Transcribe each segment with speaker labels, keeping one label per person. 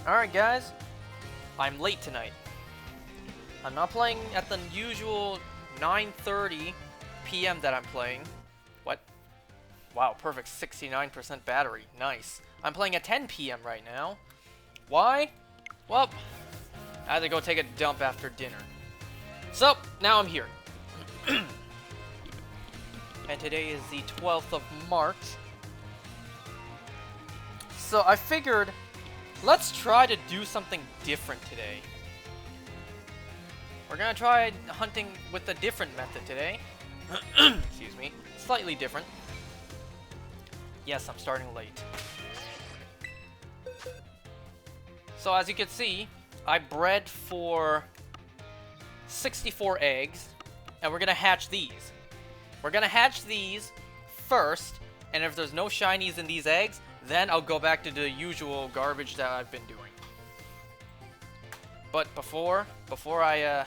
Speaker 1: Alright guys, I'm late tonight. I'm not playing at the usual 9:30 p.m. that I'm playing. What? Wow, perfect 69% battery. Nice. I'm playing at 10 p.m. right now. Why? Well, I had to go take a dump after dinner. So, now I'm here. And today is the 12th of March. So I figured, let's try to do something different today. We're gonna try hunting with a different method today. Excuse me. Slightly different. Yes, I'm starting late. So as you can see, I bred for 64 eggs, and we're gonna hatch these. We're gonna hatch these first, and if there's no shinies in these eggs, then I'll go back to the usual garbage that I've been doing. But before I,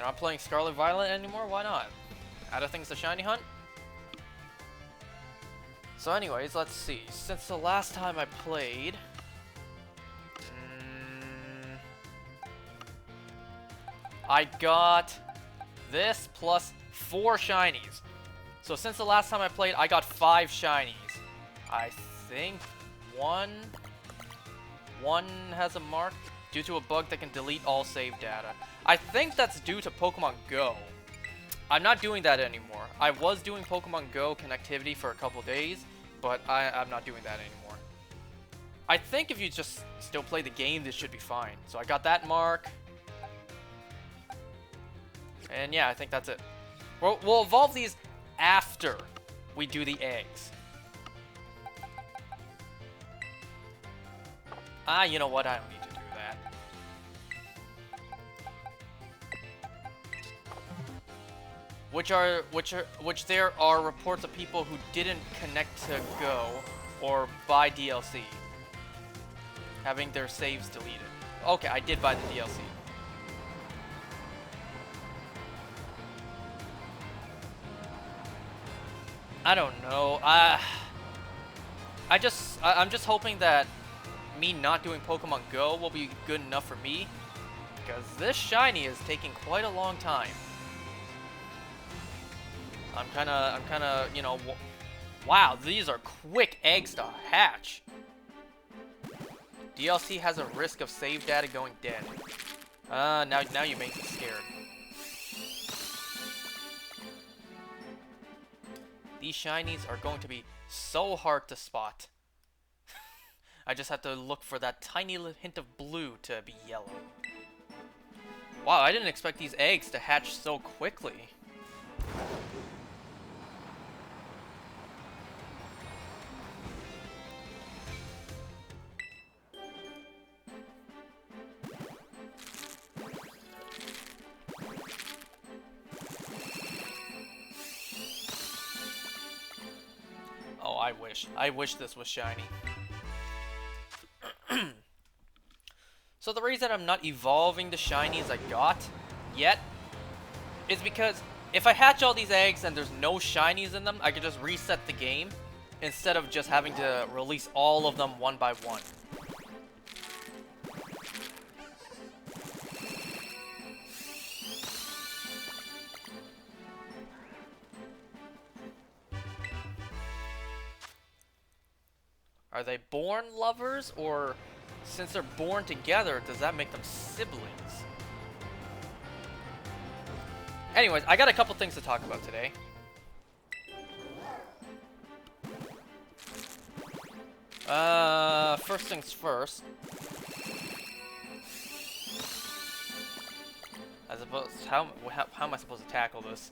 Speaker 1: I'm playing Scarlet Violet anymore, why not? Out of things to shiny hunt? So anyways, let's see. Since the last time I played... I got this plus 4 shinies. So since the last time I played, I got 5 shinies. I think one has a mark due to a bug that can delete all save data. I think that's due to Pokemon Go. I'm not doing that anymore. I was doing Pokemon Go connectivity for a couple days, but I'm not doing that anymore. I think if you just still play the game, this should be fine. So I got that mark. And yeah, I think that's it. We'll evolve these after we do the eggs. You know what? I don't need to do that. Which there are reports of people who didn't connect to Go or buy DLC, having their saves deleted. Okay, I did buy the DLC. I don't know. I'm just hoping that me not doing Pokemon Go will be good enough for me, because this shiny is taking quite a long time. I'm kind of, you know, wow, these are quick eggs to hatch. DLC has a risk of save data going dead. Now you make me scared. These shinies are going to be so hard to spot. I just have to look for that tiny little hint of blue to be yellow. Wow, I didn't expect these eggs to hatch so quickly. Oh, I wish this was shiny. So the reason I'm not evolving the shinies I got yet is because if I hatch all these eggs and there's no shinies in them, I could just reset the game instead of just having to release all of them one by one. Are they born lovers, or since they're born together, does that make them siblings? Anyways, I got a couple things to talk about today. First things first. I suppose, how am I supposed to tackle this?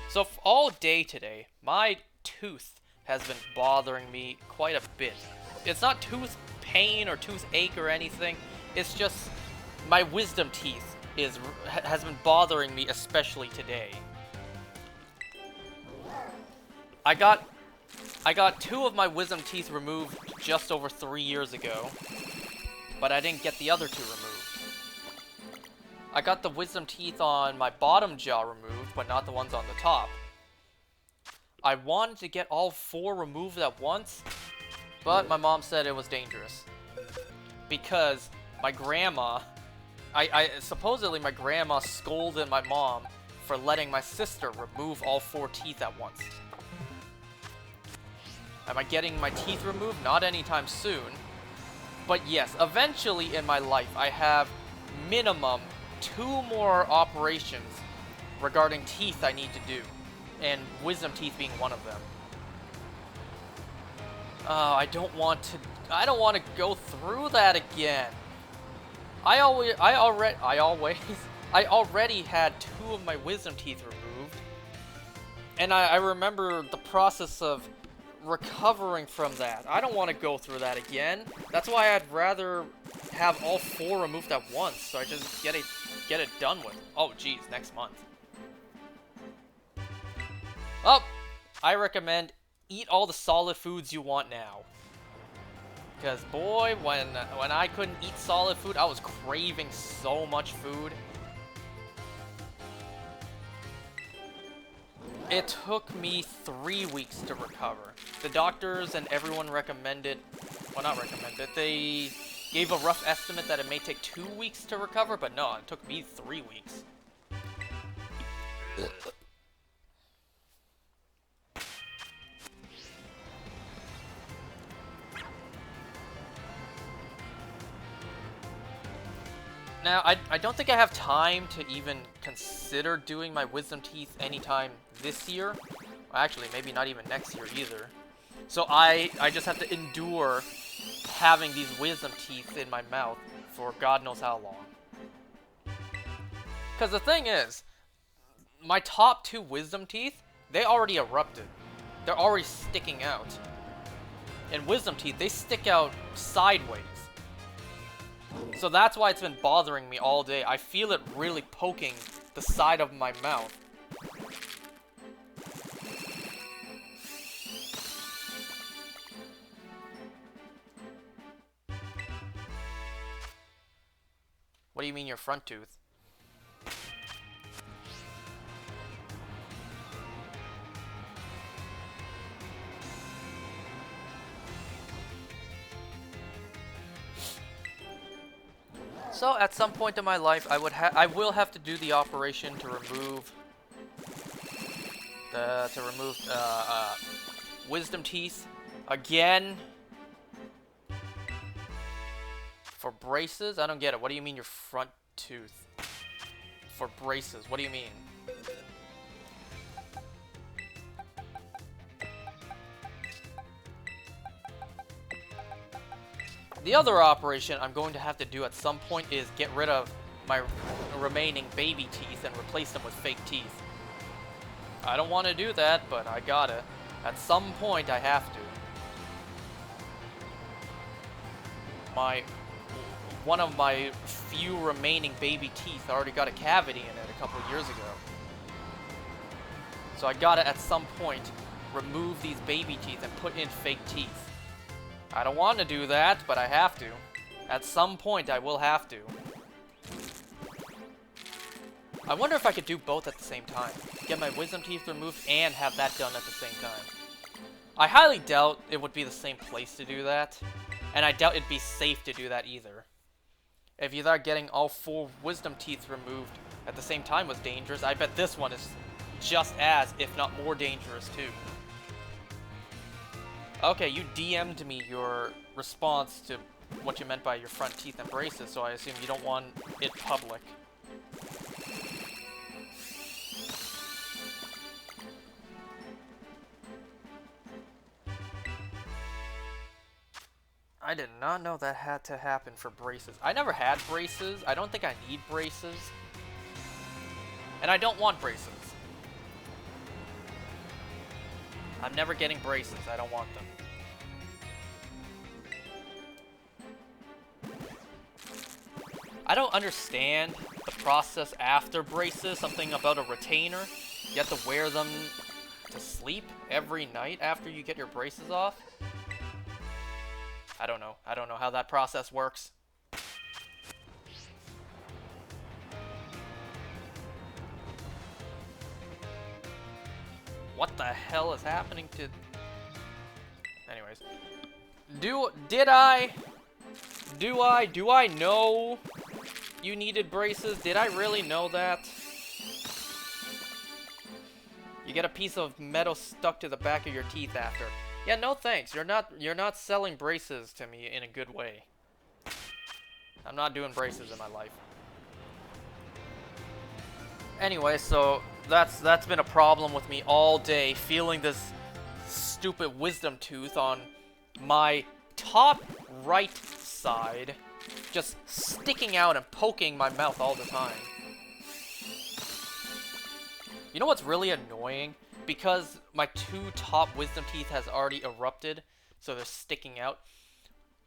Speaker 1: So all day today, my tooth has been bothering me quite a bit. It's not tooth pain or toothache or anything. It's just my wisdom teeth has been bothering me, especially today. I got 2 of my wisdom teeth removed just over 3 years ago, but I didn't get the other 2 removed. I got the wisdom teeth on my bottom jaw removed, but not the ones on the top. I wanted to get all 4 removed at once, but my mom said it was dangerous. because my grandma, supposedly my grandma scolded my mom for letting my sister remove all 4 teeth at once. Am I getting my teeth removed? Not anytime soon. But yes, eventually in my life, I have minimum 2 more operations regarding teeth I need to do. And wisdom teeth being one of them. I don't want to go through that again. I already had 2 of my wisdom teeth removed. And I remember the process of recovering from that. I don't want to go through that again. That's why I'd rather have all 4 removed at once, so I just get it done with. Oh geez, next month. Oh, I recommend eat all the solid foods you want now. Because boy, when I couldn't eat solid food, I was craving so much food. It took me 3 weeks to recover. The doctors and everyone recommended, well not recommended, they gave a rough estimate that it may take 2 weeks to recover, but no, it took me 3 weeks. Now, I don't think I have time to even consider doing my wisdom teeth anytime this year. Well, actually, maybe not even next year either. So I just have to endure having these wisdom teeth in my mouth for God knows how long. Because the thing is, my top 2 wisdom teeth, they already erupted. They're already sticking out. And wisdom teeth, they stick out sideways. So that's why it's been bothering me all day. I feel it really poking the side of my mouth. What do you mean your front tooth? So at some point in my life, I will have to do the operation to remove wisdom teeth again for braces. I don't get it. What do you mean your front tooth for braces? What do you mean? The other operation I'm going to have to do at some point is get rid of my remaining baby teeth and replace them with fake teeth. I don't want to do that, but I gotta. At some point, I have to. One of my few remaining baby teeth already got a cavity in it a couple of years ago. So I gotta, at some point, remove these baby teeth and put in fake teeth. I don't want to do that, but I have to. At some point, I will have to. I wonder if I could do both at the same time. Get my wisdom teeth removed and have that done at the same time. I highly doubt it would be the same place to do that. And I doubt it'd be safe to do that either. If you thought getting all 4 wisdom teeth removed at the same time was dangerous, I bet this one is just as, if not more dangerous too. Okay, you DM'd me your response to what you meant by your front teeth and braces, so I assume you don't want it public. I did not know that had to happen for braces. I never had braces. I don't think I need braces. And I don't want braces. I'm never getting braces. I don't want them. I don't understand the process after braces. Something about a retainer. You have to wear them to sleep every night after you get your braces off. I don't know. I don't know how that process works. What the hell is happening to... Anyways. Did I Do I? Do I know you needed braces? Did I really know that? You get a piece of metal stuck to the back of your teeth after. Yeah, no thanks. You're not selling braces to me in a good way. I'm not doing braces in my life. Anyway, so that's been a problem with me all day, feeling this stupid wisdom tooth on my top right side, just sticking out and poking my mouth all the time. You know what's really annoying? Because my two top wisdom teeth has already erupted, so they're sticking out.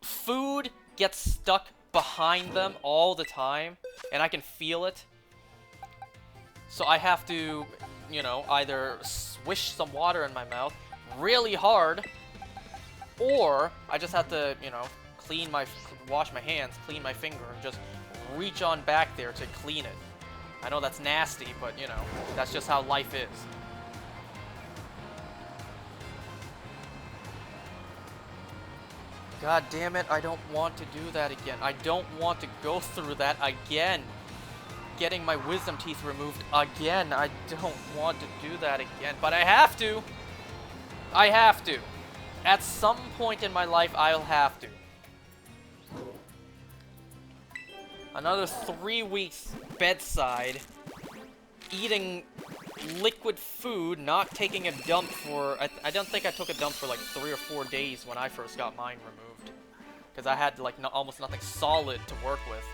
Speaker 1: Food gets stuck behind them all the time, and I can feel it. So I have to, you know, either swish some water in my mouth really hard, or I just have to, you know, wash my hands, clean my finger, and just reach on back there to clean it. I know that's nasty, but, you know, that's just how life is. God damn it, I don't want to do that again. I don't want to go through that again. Getting my wisdom teeth removed again. I don't want to do that again, but I have to. I have to. At some point in my life, I'll have to. Another 3 weeks bedside, eating liquid food, not taking a dump for... I don't think I took a dump for like 3 or 4 days when I first got mine removed. Because I had like almost nothing solid to work with.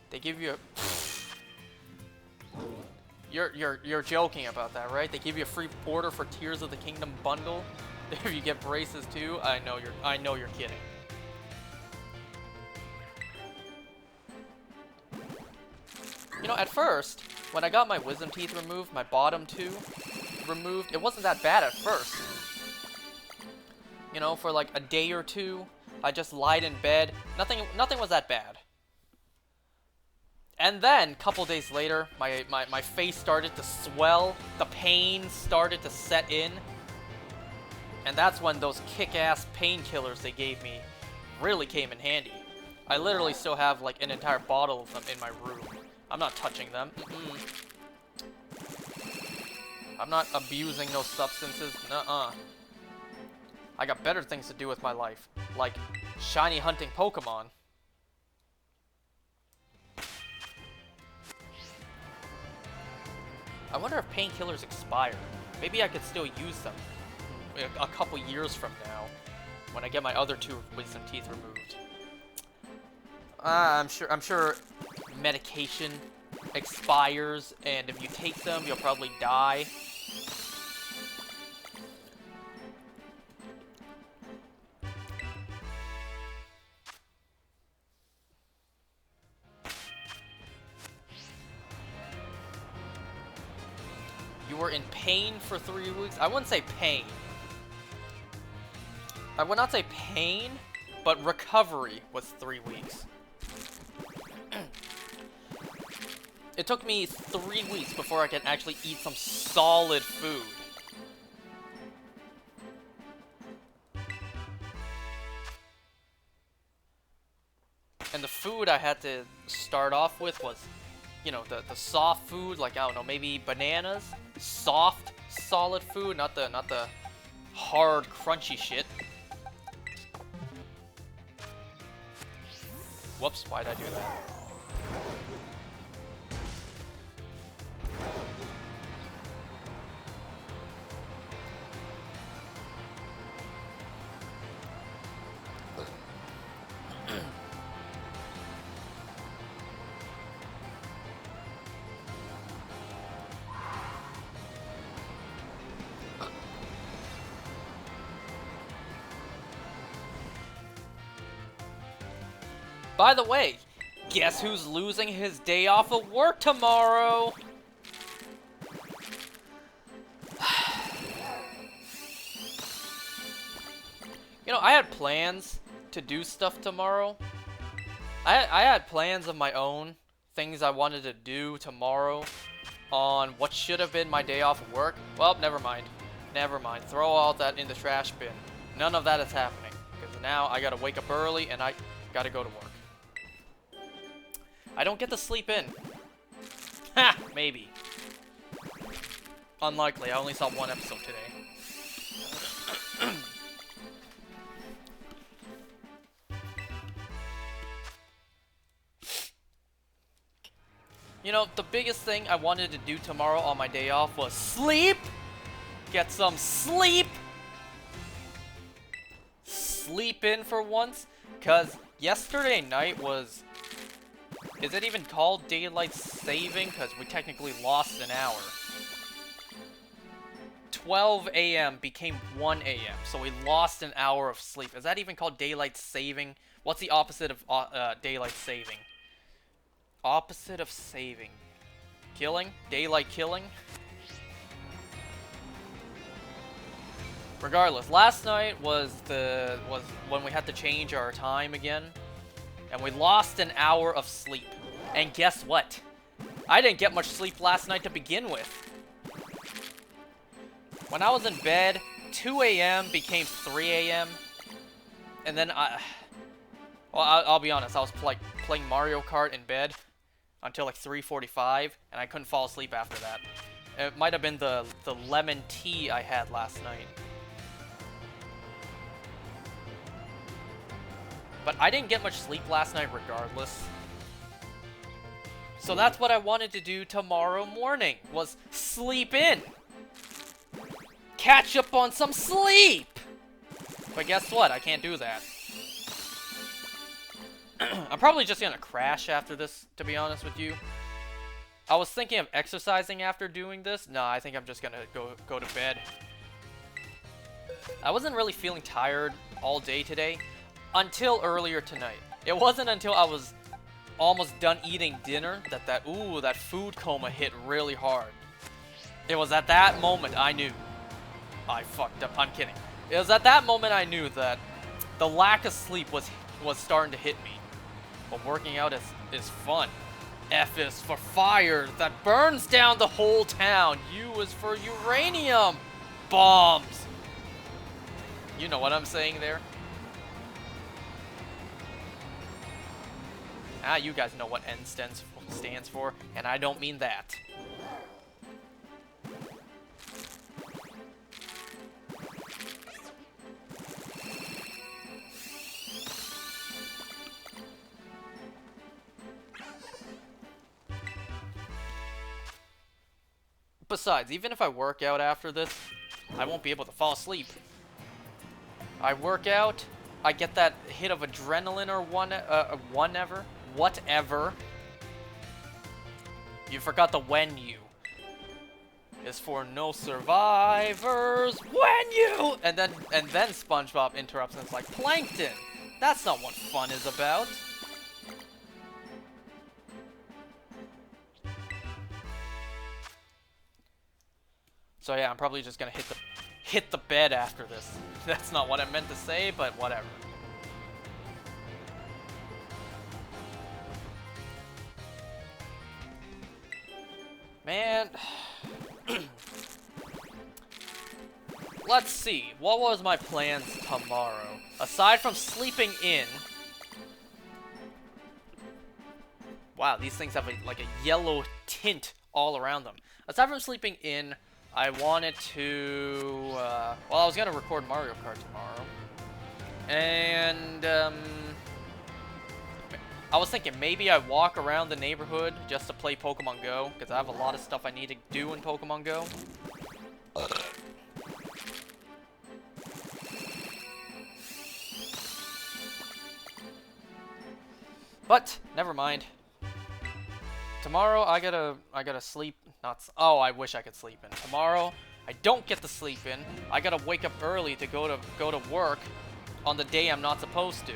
Speaker 1: They give you a... You're joking about that, right? They give you a free order for Tears of the Kingdom bundle if you get braces too. I know you're kidding. You know, at first, when I got my wisdom teeth removed, my bottom two removed, it wasn't that bad at first. You know, for like a day or two, I just lied in bed. Nothing was that bad. And then, a couple days later, my face started to swell, the pain started to set in, and that's when those kick-ass painkillers they gave me really came in handy. I literally still have like an entire bottle of them in my room. I'm not touching them. I'm not abusing those substances. Nuh-uh. I got better things to do with my life, like shiny hunting Pokemon. I wonder if painkillers expire. Maybe I could still use them a couple years from now, when I get my other two wisdom teeth removed. I'm sure medication expires, and if you take them, you'll probably die. You were in pain for 3 weeks? I wouldn't say pain. I would not say pain, but recovery was 3 weeks. It took me 3 weeks before I could actually eat some solid food. And the food I had to start off with was, you know, the soft food, like, I don't know, maybe bananas. Soft, solid food, not the hard, crunchy shit. Whoops, why'd I do that? By the way, guess who's losing his day off of work tomorrow? You know, I had plans to do stuff tomorrow. I had plans of my own, things I wanted to do tomorrow on what should have been my day off of work. Well, never mind. Never mind. Throw all that in the trash bin. None of that is happening. Because now I gotta wake up early and I gotta go to work. I don't get to sleep in. Ha! Maybe. Unlikely. I only saw one episode today. You know, the biggest thing I wanted to do tomorrow on my day off was sleep! Get some sleep! Sleep in for once, because yesterday night was... Is it even called daylight saving? Because we technically lost an hour. 12 a.m. became 1 a.m. So we lost an hour of sleep. Is that even called daylight saving? What's the opposite of daylight saving? Opposite of saving. Killing? Daylight killing? Regardless, last night was when we had to change our time again. And we lost an hour of sleep. And guess what? I didn't get much sleep last night to begin with. When I was in bed, 2 a.m. became 3 a.m. And then I'll be honest, I was playing Mario Kart in bed until like 3:45, and I couldn't fall asleep after that. It might have been the lemon tea I had last night. But I didn't get much sleep last night regardless. So that's what I wanted to do tomorrow morning, was sleep in. Catch up on some sleep! But guess what? I can't do that. I'm probably just gonna crash after this, to be honest with you. I was thinking of exercising after doing this. No, I think I'm just gonna go to bed. I wasn't really feeling tired all day today until earlier tonight. It wasn't until I was almost done eating dinner that food coma hit really hard. It was at that moment I knew I fucked up. I'm kidding. It was at that moment I knew that the lack of sleep was starting to hit me. But working out is fun. F is for fire that burns down the whole town. U is for uranium bombs. You know what I'm saying there? Ah, you guys know what N stands for, and I don't mean that. Besides, even if I work out after this, I won't be able to fall asleep. I work out, I get that hit of adrenaline or whatever. You forgot the when you. Is for no survivors when you! And then SpongeBob interrupts and it's like, Plankton! That's not what fun is about. So yeah, I'm probably just gonna hit the bed after this. That's not what I meant to say, but whatever. Man. Let's see. What was my plans tomorrow? Aside from sleeping in. Wow, these things have like a yellow tint all around them. Aside from sleeping in, I wanted to, well, I was gonna record Mario Kart tomorrow, and, I was thinking maybe I walk around the neighborhood just to play Pokemon Go, because I have a lot of stuff I need to do in Pokemon Go. But, never mind. Tomorrow, I gotta sleep. Oh, I wish I could sleep in. Tomorrow, I don't get to sleep in. I gotta wake up early to go to work on the day I'm not supposed to.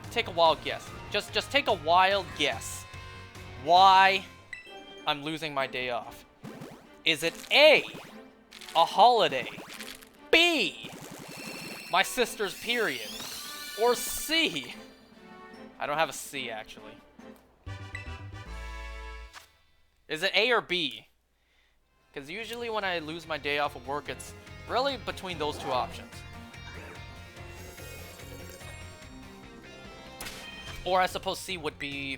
Speaker 1: Take a wild guess. Just take a wild guess. Why I'm losing my day off? Is it A, a holiday? B, my sister's period? Or C? I don't have a C actually. Is it A or B? Because usually when I lose my day off of work, it's Really, between those two options. Or I suppose C would be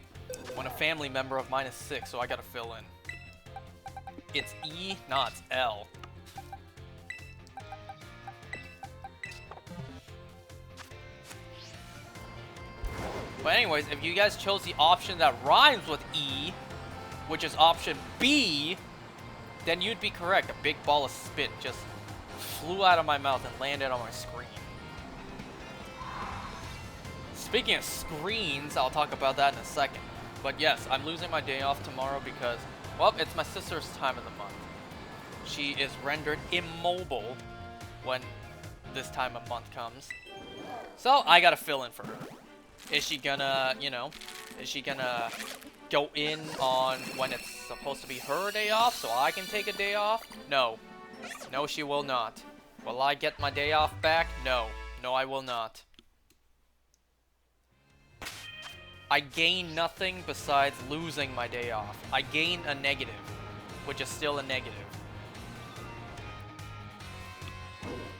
Speaker 1: when a family member of mine is sick, so I gotta fill in. It's E? Nah, it's L. But anyways, if you guys chose the option that rhymes with E, which is option B, then you'd be correct. A big ball of spit just flew out of my mouth and landed on my screen. Speaking of screens, I'll talk about that in a second. But yes, I'm losing my day off tomorrow because, well, it's my sister's time of the month. She is rendered immobile when this time of month comes. So I gotta fill in for her. Is she gonna, you know, is she gonna go in on when it's supposed to be her day off so I can take a day off? No. No, she will not. Will I get my day off back? No. No, I will not. I gain nothing besides losing my day off. I gain a negative, which is still a negative.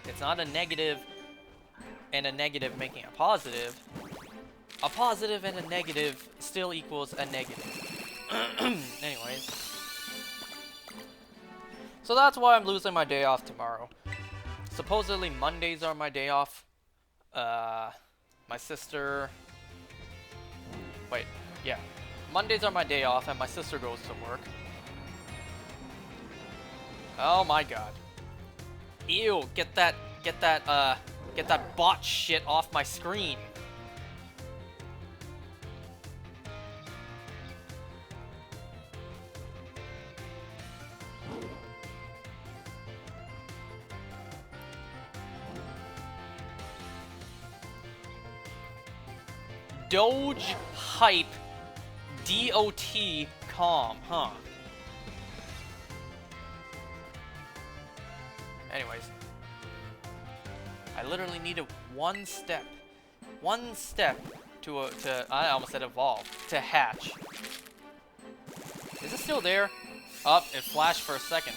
Speaker 1: It's not a negative and a negative making a positive. A positive and a negative still equals a negative. Anyways. So that's why I'm losing my day off tomorrow. Supposedly Mondays are my day off. My sister... Wait, yeah. Mondays are my day off and my sister goes to work. Oh my god. Ew, get that bot shit off my screen. Doge hype DOT calm, huh? Anyways. I literally needed one step to I almost said evolve, to hatch. Is it still there? Oh, it flashed for a second.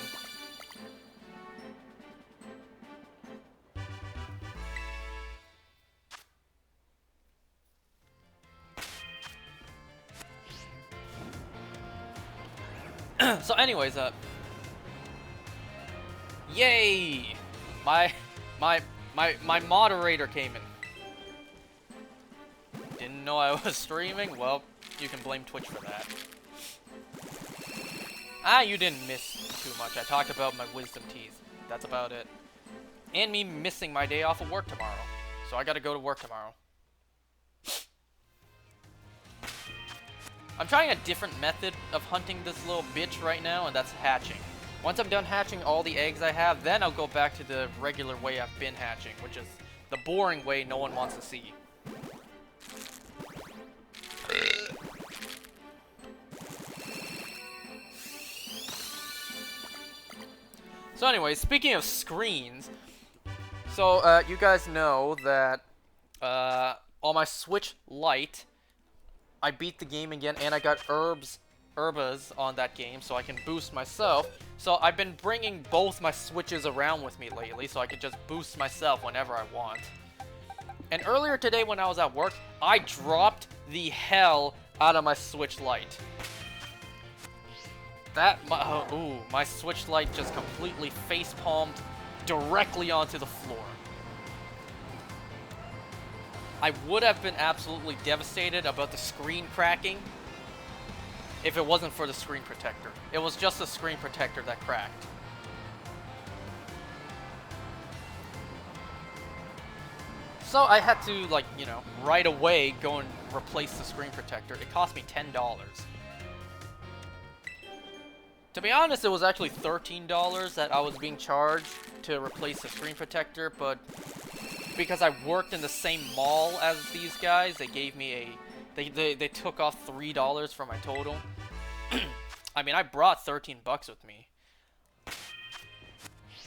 Speaker 1: So anyways, yay! My moderator came in. Didn't know I was streaming? Well, you can blame Twitch for that. Ah, you didn't miss too much. I talked about my wisdom teeth. That's about it. And me missing my day off of work tomorrow. So I gotta go to work tomorrow. I'm trying a different method of hunting this little bitch right now, and that's hatching. Once I'm done hatching all the eggs I have, then I'll go back to the regular way I've been hatching, which is the boring way no one wants to see. So anyway, speaking of screens, so you guys know that on my Switch Lite, I beat the game again, and I got herbas on that game, so I can boost myself. So I've been bringing both my Switches around with me lately, so I can just boost myself whenever I want. And earlier today when I was at work, I dropped the hell out of my Switch Lite. My Switch Lite just completely face-palmed directly onto the floor. I would have been absolutely devastated about the screen cracking if it wasn't for the screen protector. It was just the screen protector that cracked. So I had to, like, you know, right away go and replace the screen protector. It cost me $10. To be honest, it was actually $13 that I was being charged to replace the screen protector, but because I worked in the same mall as these guys, they gave me a... They took off $3 from my total. I mean, I brought 13 bucks with me.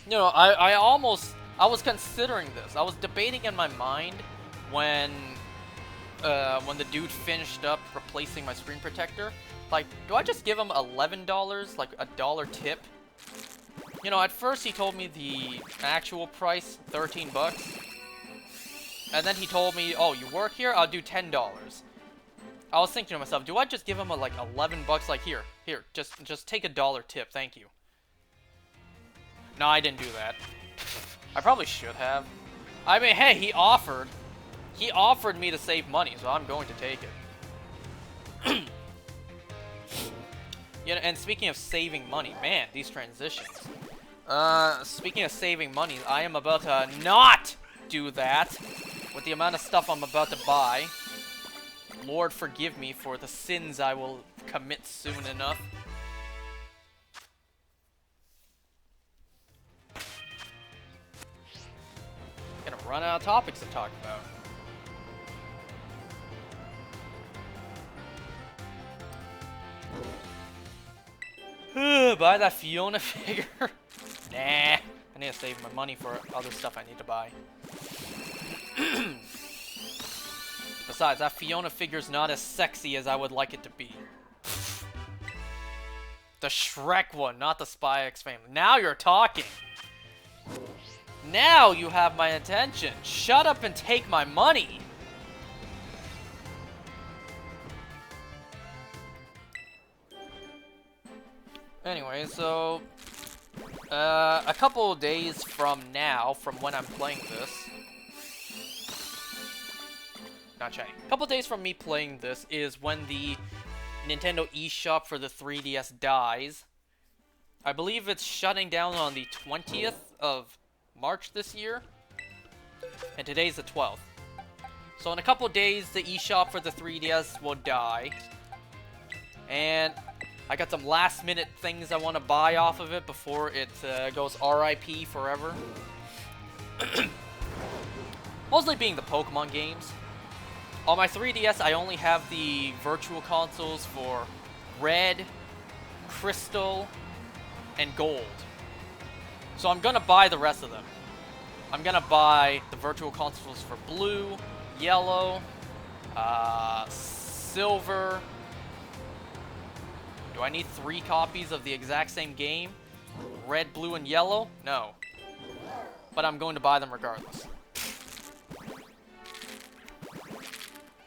Speaker 1: You know, I was considering this. I was debating in my mind when the dude finished up replacing my screen protector. Like, do I just give him $11, like a dollar tip? You know, at first he told me the actual price, 13 bucks. And then he told me, oh, you work here? I'll do $10. I was thinking to myself, do I just give him a, like 11 bucks? Like, here, just take $1 tip, thank you. No, I didn't do that. I probably should have. I mean, hey, he offered. He offered me to save money, so I'm going to take it. Yeah, and speaking of saving money, man, these transitions. Speaking of saving money, I am about to not do that with the amount of stuff I'm about to buy. Lord, forgive me for the sins I will commit soon enough. Gonna run out of topics to talk about. Buy that Fiona figure. Nah, I need to save my money for other stuff I need to buy. Besides, that Fiona figure's not as sexy as I would like it to be. The Shrek one, not the Spy X Family. Now you're talking. Now you have my attention. Shut up and take my money. Anyway, so a couple of days from now, from when I'm playing this, not chatting. A couple of days from me playing this is when the Nintendo eShop for the 3DS dies. I believe it's shutting down on the 20th of March this year, and today's the 12th. So in a couple of days, the eShop for the 3DS will die, and I got some last-minute things I want to buy off of it before it goes RIP forever. Mostly being the Pokemon games. On my 3DS, I only have the virtual consoles for Red, Crystal, and Gold. So I'm gonna buy the rest of them. I'm gonna buy the virtual consoles for Blue, Yellow, Silver. Do I need 3 copies of the exact same game? Red, Blue, and Yellow? No. But I'm going to buy them regardless.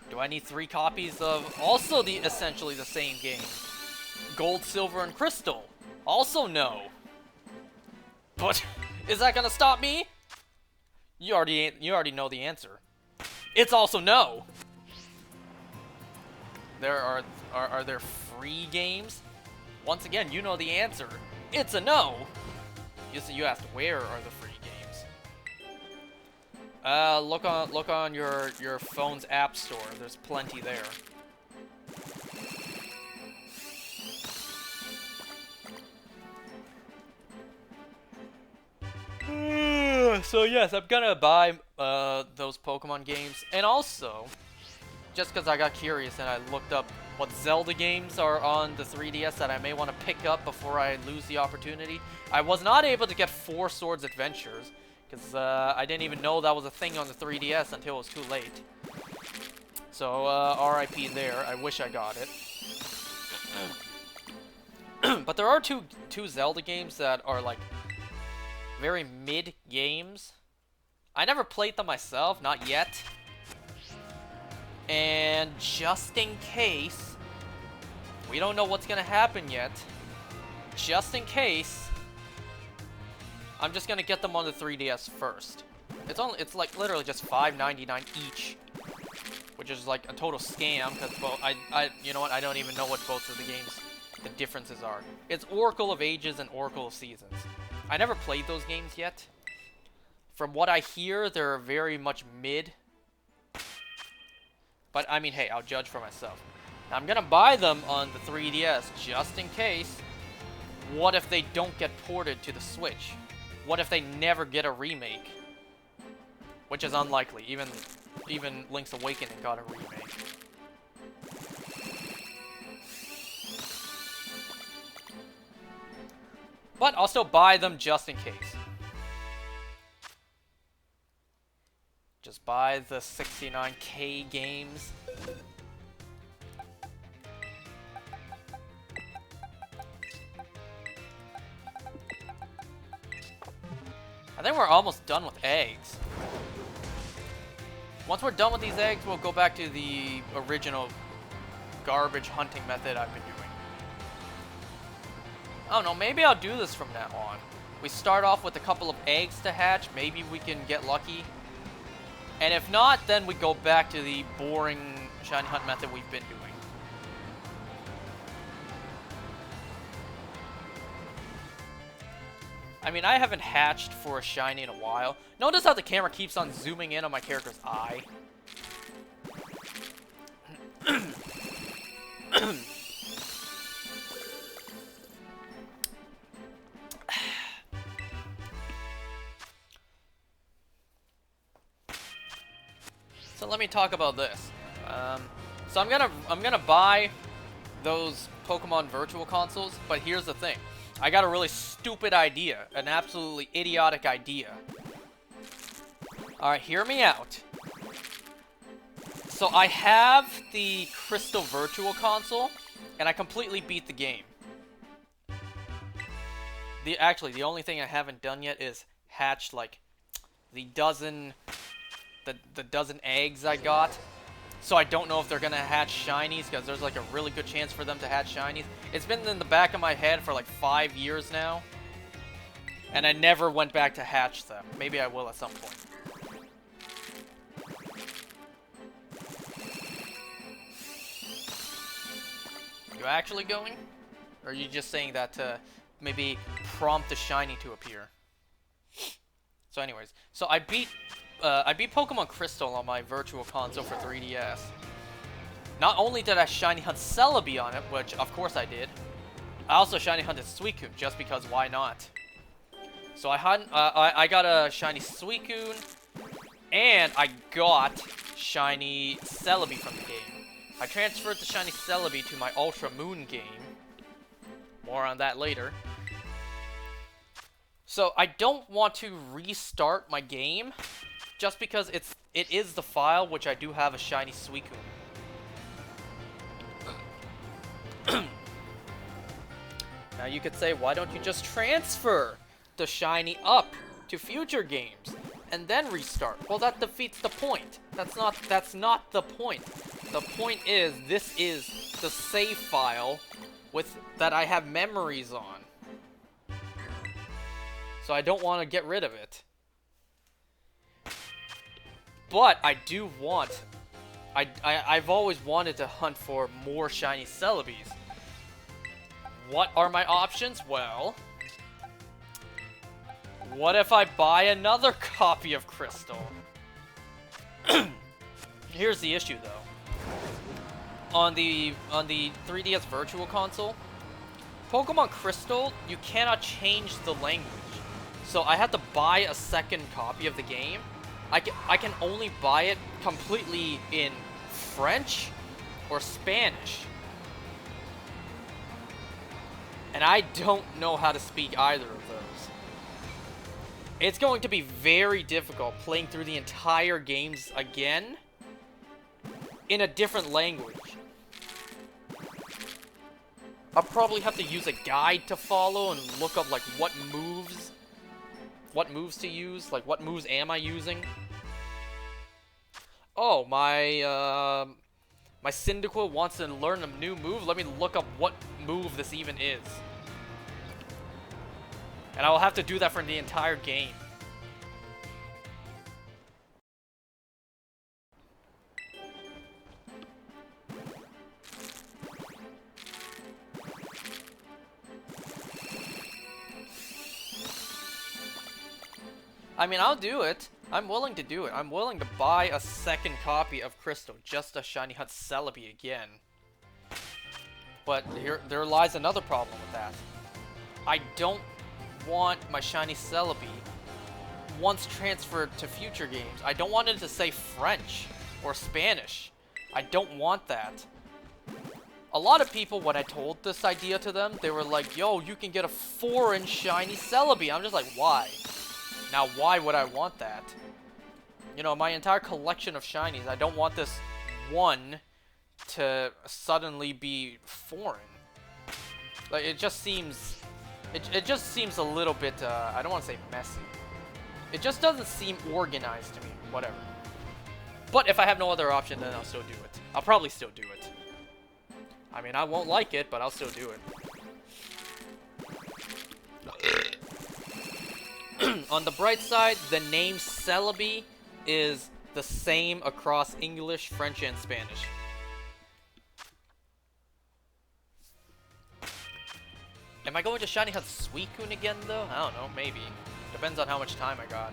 Speaker 1: Do I need 3 copies of also essentially the same game? Gold, Silver, and Crystal? Also no. But is that gonna stop me? You already know the answer. It's also no. There are there free games? Once again, you know the answer. It's a no. You asked where are the free games? Look on your phone's app store. There's plenty there. So yes, I'm gonna buy those Pokemon games, and also, just because I got curious and I looked up what Zelda games are on the 3DS that I may want to pick up before I lose the opportunity. I was not able to get Four Swords Adventures, because I didn't even know that was a thing on the 3DS until it was too late. So, RIP there. I wish I got it. But there are two Zelda games that are, like, very mid games. I never played them myself, not yet. And just in case, we don't know what's gonna happen yet. Just in case, I'm just gonna get them on the 3DS first. It's like literally just $5.99 each, which is like a total scam because you know what? I don't even know what both of the games, the differences are. It's Oracle of Ages and Oracle of Seasons. I never played those games yet. From what I hear, they're very much mid. But, I mean, hey, I'll judge for myself. Now, I'm gonna buy them on the 3DS, just in case. What if they don't get ported to the Switch? What if they never get a remake? Which is unlikely. Even Link's Awakening got a remake. But I'll still buy them just in case. Just buy the 69K games. I think we're almost done with eggs. Once we're done with these eggs, we'll go back to the original garbage hunting method I've been doing. I don't know, maybe I'll do this from now on. We start off with a couple of eggs to hatch, maybe we can get lucky. And if not, then we go back to the boring shiny hunt method we've been doing. I mean, I haven't hatched for a shiny in a while. Notice how the camera keeps on zooming in on my character's eye. So let me talk about this. So I'm gonna buy those Pokemon Virtual Consoles, but here's the thing. I got a really stupid idea, an absolutely idiotic idea. Alright, hear me out. So I have the Crystal Virtual Console, and I completely beat the game. Actually, the only thing I haven't done yet is hatch, like, the dozen eggs I got. So I don't know if they're gonna hatch shinies, because there's like a really good chance for them to hatch shinies. It's been in the back of my head for like 5 years now, and I never went back to hatch them. Maybe I will at some point. You actually going? Or are you just saying that to maybe prompt the shiny to appear? So anyways, so I beat Pokemon Crystal on my Virtual Console for 3DS. Not only did I shiny hunt Celebi on it, which of course I did, I also shiny hunted Suicune, just because why not? So I got a shiny Suicune, and I got shiny Celebi from the game. I transferred the shiny Celebi to my Ultra Moon game. More on that later. So I don't want to restart my game, just because it is the file which I do have a shiny Suicune. Now you could say, why don't you just transfer the shiny up to future games and then restart? Well, that defeats the point. That's not the point. The point is, this is the save file that I have memories on. So I don't want to get rid of it. But I do want... I've always wanted to hunt for more shiny Celebes. What are my options? Well... what if I buy another copy of Crystal? Here's the issue, though. On the 3DS Virtual Console, Pokemon Crystal, you cannot change the language. So I had to buy a second copy of the game. I can only buy it completely in French or Spanish. And I don't know how to speak either of those. It's going to be very difficult playing through the entire games again in a different language. I'll probably have to use a guide to follow and look up like what moves to use, like what moves am I using. Oh, my Cyndaquil wants to learn a new move. Let me look up what move this even is. And I will have to do that for the entire game. I mean, I'll do it. I'm willing to do it. I'm willing to buy a second copy of Crystal just to shiny hunt Celebi again. But there lies another problem with that. I don't want my shiny Celebi, once transferred to future games, I don't want it to say French or Spanish. I don't want that. A lot of people, when I told this idea to them, they were like, yo, you can get a foreign shiny Celebi. I'm just like, why? Now, why would I want that? You know, my entire collection of shinies, I don't want this one to suddenly be foreign. Like, it just seems a little bit, I don't want to say messy. It just doesn't seem organized to me. Whatever. But if I have no other option, then I'll still do it. I'll probably still do it. I mean, I won't like it, but I'll still do it. On the bright side, the name Celebi is the same across English, French, and Spanish. Am I going to Shiny Hunt Suicune again, though? I don't know, maybe. Depends on how much time I got.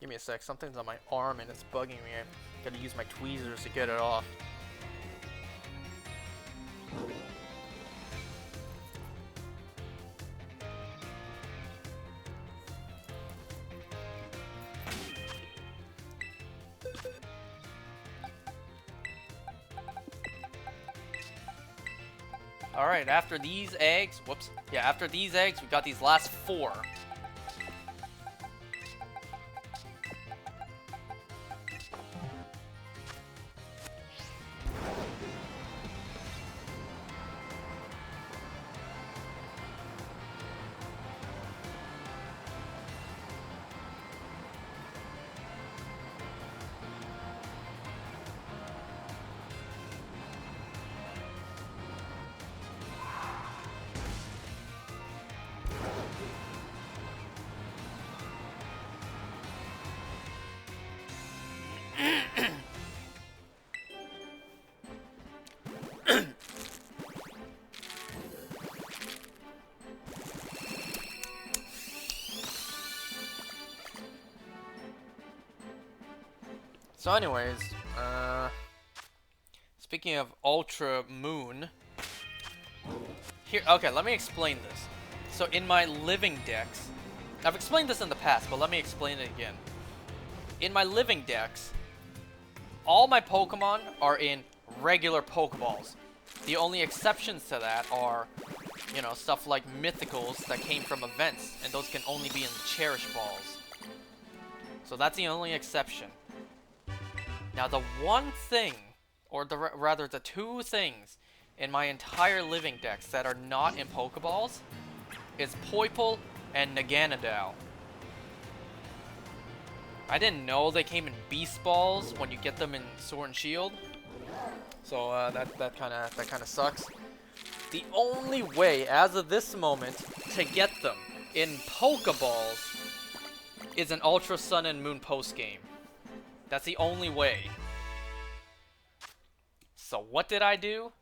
Speaker 1: Give me a sec, something's on my arm and it's bugging me. I gotta use my tweezers to get it off. Alright, after these eggs, whoops. Yeah, after these eggs, we got these last 4. So anyways, speaking of Ultra Moon, here, okay, let me explain this. So in my living decks, I've explained this in the past, but let me explain it again. In my living decks, all my Pokemon are in regular Pokeballs. The only exceptions to that are, you know, stuff like Mythicals that came from events, and those can only be in Cherish Balls. So that's the only exception. Now the one thing, or rather the 2 things in my entire living decks that are not in Pokeballs is Poipole and Naganadel. I didn't know they came in Beast Balls when you get them in Sword and Shield. So that kind of sucks. The only way, as of this moment, to get them in Pokeballs is an Ultra Sun and Moon post-game. That's the only way. So what did I do?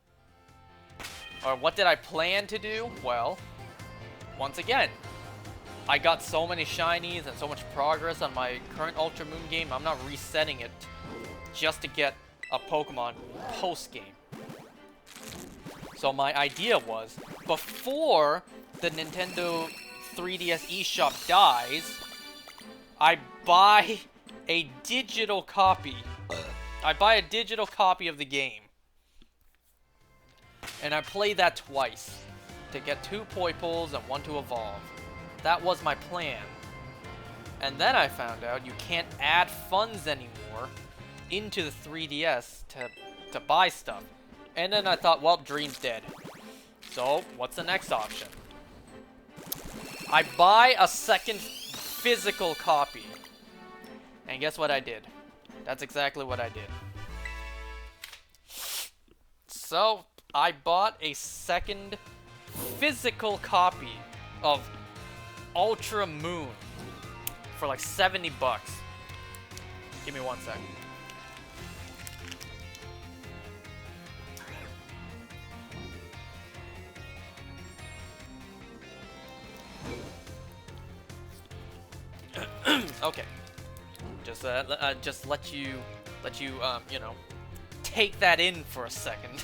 Speaker 1: Or what did I plan to do? Well, once again, I got so many shinies and so much progress on my current Ultra Moon game, I'm not resetting it just to get a Pokemon post-game. So my idea was, before the Nintendo 3DS eShop dies, I buy a digital copy. I buy a digital copy of the game. And I play that twice to get 2 Poipoles and 1 to evolve. That was my plan. And then I found out you can't add funds anymore into the 3DS to buy stuff. And then I thought, well, dream's dead. So, what's the next option? I buy a second physical copy. And guess what I did? That's exactly what I did. So, I bought a second physical copy of Ultra Moon for like 70 bucks. Give me 1 second. Okay. Just let you you know, take that in for a second.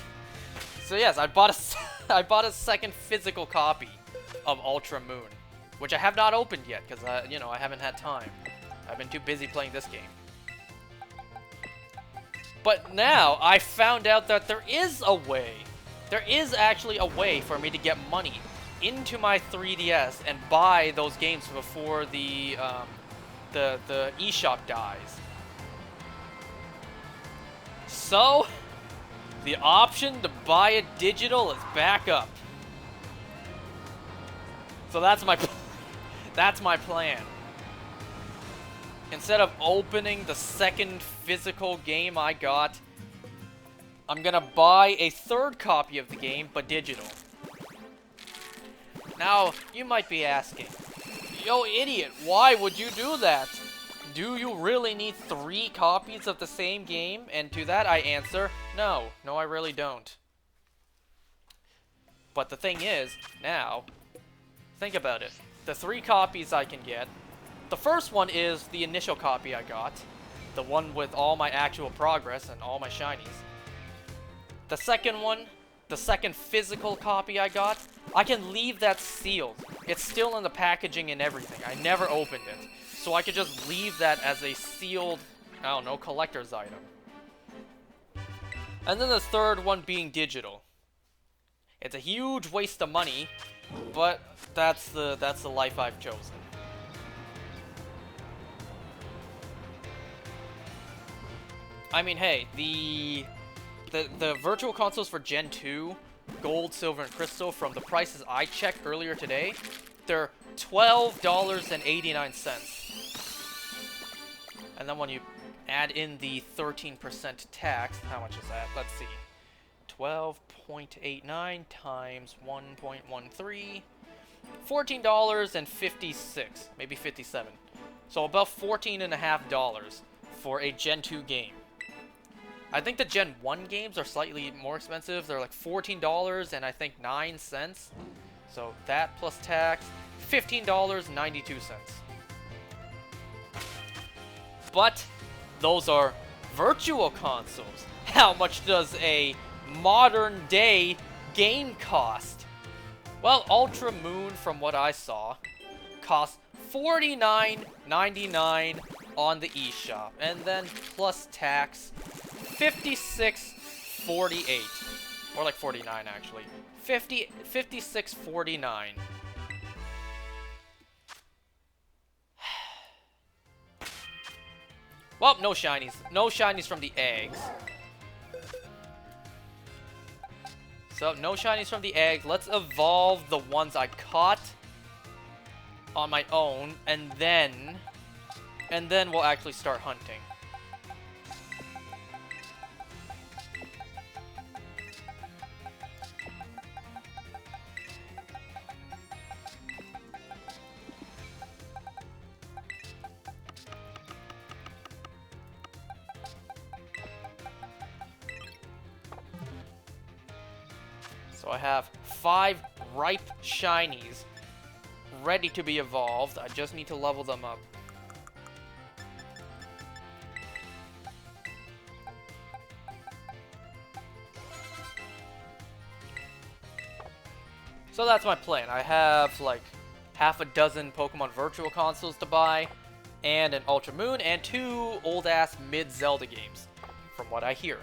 Speaker 1: So yes, I bought a second physical copy of Ultra Moon, which I have not opened yet because you know, I haven't had time. I've been too busy playing this game. But now I found out that there is a way There is actually a way for me to get money into my 3DS and buy those games before the eShop dies. So, the option to buy it digital is back up. So that's my plan. Instead of opening the second physical game I got, I'm gonna buy a third copy of the game, but digital. Now, you might be asking, yo idiot, why would you do that? Do you really need 3 copies of the same game? And to that I answer, no, I really don't. But the thing is, now, think about it. The 3 copies I can get, the first one is the initial copy I got, the one with all my actual progress and all my shinies. The second one, the second physical copy I got, I can leave that sealed. It's still in the packaging and everything. I never opened it. So I could just leave that as a sealed, I don't know, collector's item. And then the third one being digital. It's a huge waste of money, but that's the life I've chosen. I mean, hey, the virtual consoles for Gen 2, Gold, Silver, and Crystal, from the prices I checked earlier today, they're $12.89. And then when you add in the 13% tax, how much is that? Let's see. 12.89 times 1.13, $14.56, maybe 57. So about $14.50 for a Gen 2 game. I think the Gen 1 games are slightly more expensive. They're like $14 and I think 9 cents. So that plus tax, $15.92. But those are virtual consoles. How much does a modern day game cost? Well, Ultra Moon, from what I saw, costs $49.99 on the eShop, and then plus tax, $56.48, or like 49 actually, $56.49. Well, no shinies. No shinies from the eggs. So, no shinies from the eggs. Let's evolve the ones I caught on my own, and then we'll actually start hunting. So I have 5 ripe shinies ready to be evolved. I just need to level them up. So that's my plan. I have like half a dozen Pokemon Virtual Consoles to buy, and an Ultra Moon, and 2 old-ass mid-Zelda games, from what I hear.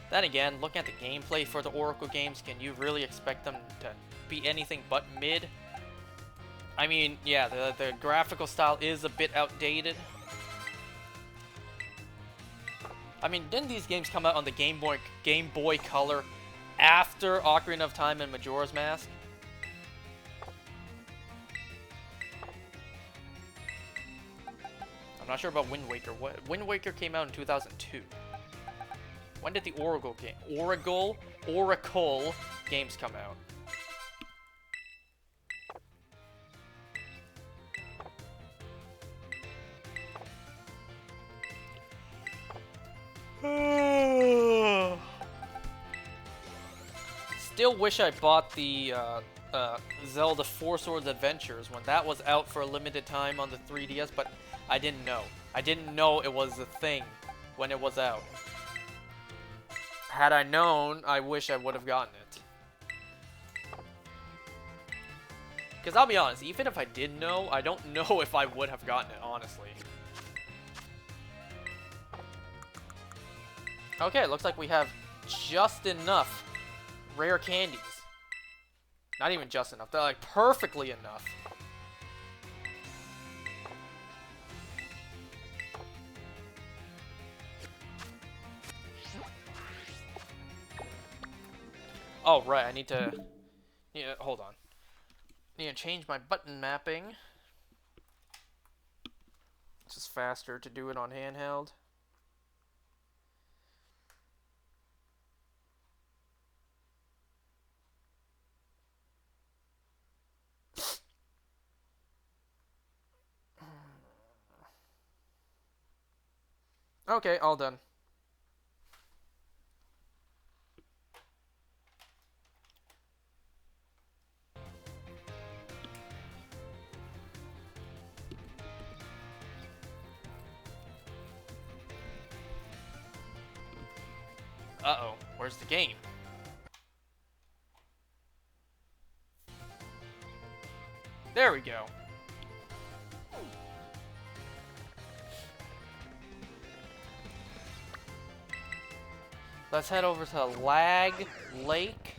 Speaker 1: Then again, looking at the gameplay for the Oracle games, can you really expect them to be anything but mid? I mean, yeah, the graphical style is a bit outdated. I mean, didn't these games come out on the Game Boy Color after Ocarina of Time and Majora's Mask? I'm not sure about Wind Waker. Wind Waker came out in 2002. When did the Oracle games come out? Still wish I bought the Zelda 4 Swords Adventures when that was out for a limited time on the 3DS, but I didn't know. I didn't know it was a thing when it was out. Had I known, I wish I would have gotten it. Because I'll be honest, even if I did know, I don't know if I would have gotten it, honestly. Okay, looks like we have just enough rare candies. Not even just enough. They're like perfectly enough. Oh, right. I need to... Yeah, hold on. Need to change my button mapping. It's just faster to do it on handheld. Okay, all done. Uh-oh. Where's the game? There we go. Let's head over to Lag Lake.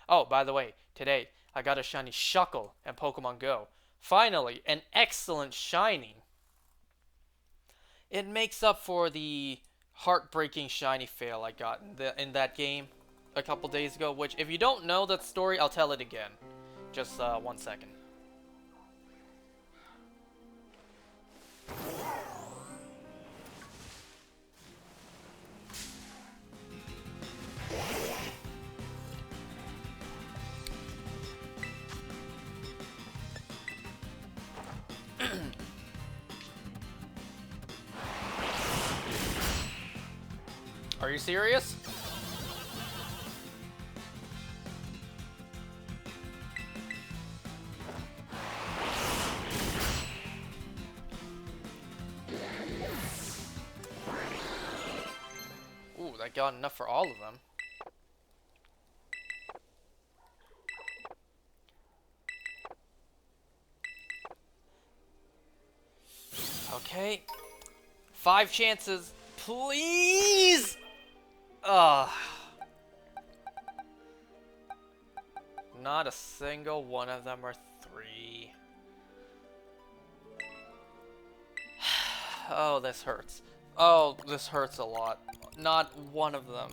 Speaker 1: Oh, by the way, today I got a shiny Shuckle in Pokemon Go. Finally, an excellent shiny. It makes up for the heartbreaking shiny fail I got in that game a couple days ago, which, if you don't know that story, I'll tell it again. Just 1 second. Are you serious? Ooh, that got enough for all of them. Okay. 5 chances. Please! Ugh. Not a single one of them are 3. Oh, this hurts. Oh, this hurts a lot. Not one of them.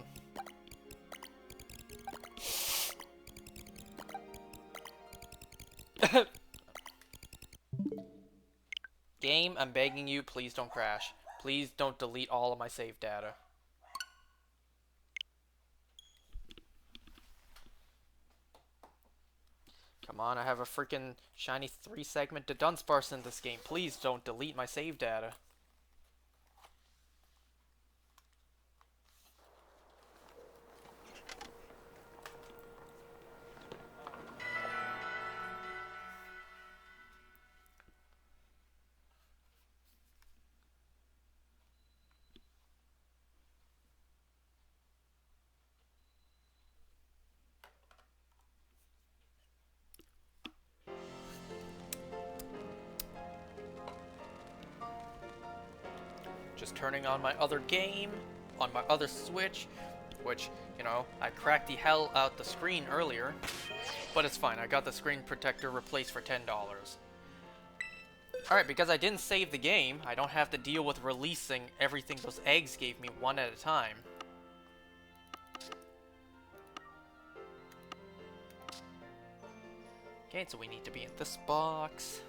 Speaker 1: Game, I'm begging you, please don't crash. Please don't delete all of my save data. Come on, I have a freaking shiny 3-segment Dunsparce in this game. Please don't delete my save data. Just turning on my other game, on my other Switch, which, you know, I cracked the hell out the screen earlier, but it's fine. I got the screen protector replaced for $10. Alright, because I didn't save the game, I don't have to deal with releasing everything those eggs gave me one at a time. Okay, so we need to be in this box.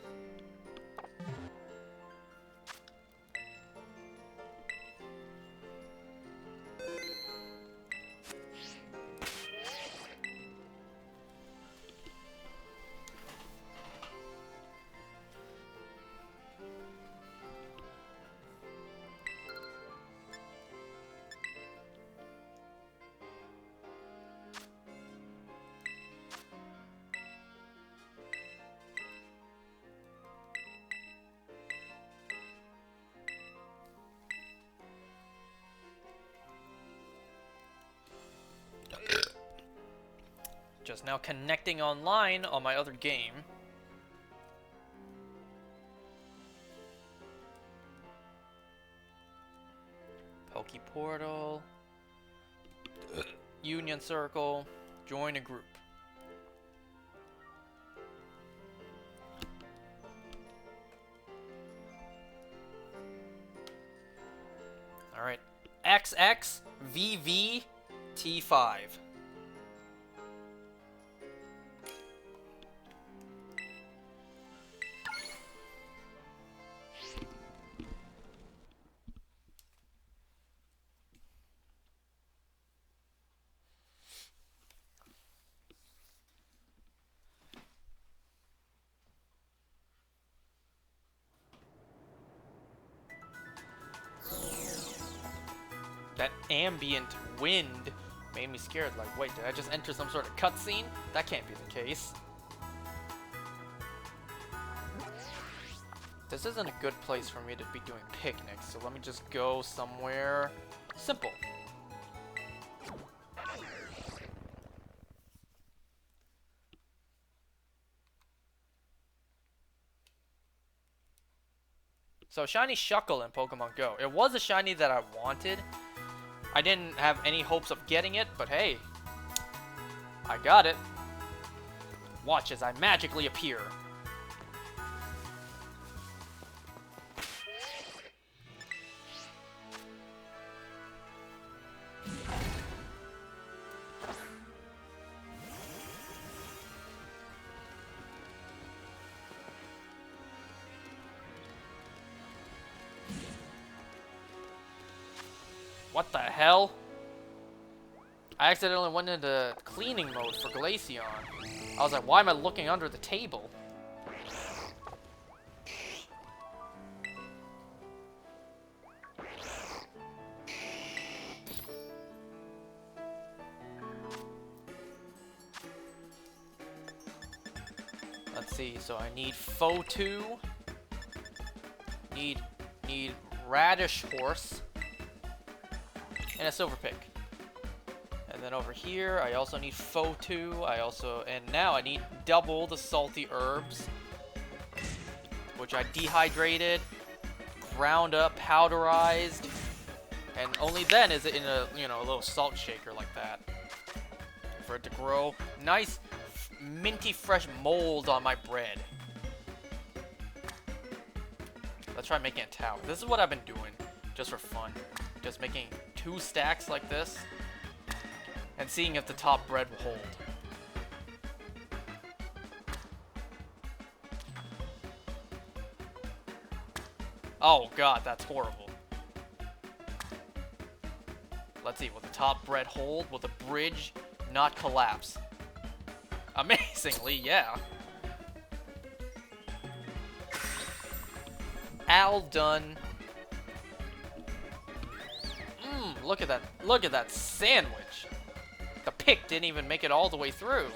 Speaker 1: Just now connecting online on my other game. Poke Portal. Union Circle. Join a group. Alright. XXVVT5. That ambient wind made me scared. Like, wait, did I just enter some sort of cutscene? That can't be the case. This isn't a good place for me to be doing picnics, so let me just go somewhere simple. So, shiny Shuckle in Pokemon Go. It was a shiny that I wanted. I didn't have any hopes of getting it, but hey, I got it. Watch as I magically appear. What the hell? I accidentally went into cleaning mode for Glaceon. I was like, why am I looking under the table? Let's see, so I need Photo. Need Radish Horse. And a Silver Pick. And then over here, I also need Photo. And now I need double the salty herbs, which I dehydrated, ground up, powderized, and only then is it in a, you know, a little salt shaker like that for it to grow nice, minty, fresh mold on my bread. Let's try making a tower. This is what I've been doing, just for fun. Just making 2 stacks like this, and seeing if the top bread will hold. Oh god, that's horrible. Let's see, will the top bread hold? Will the bridge not collapse? Amazingly, yeah. Al done. Look at that. Look at that sandwich. The pick didn't even make it all the way through.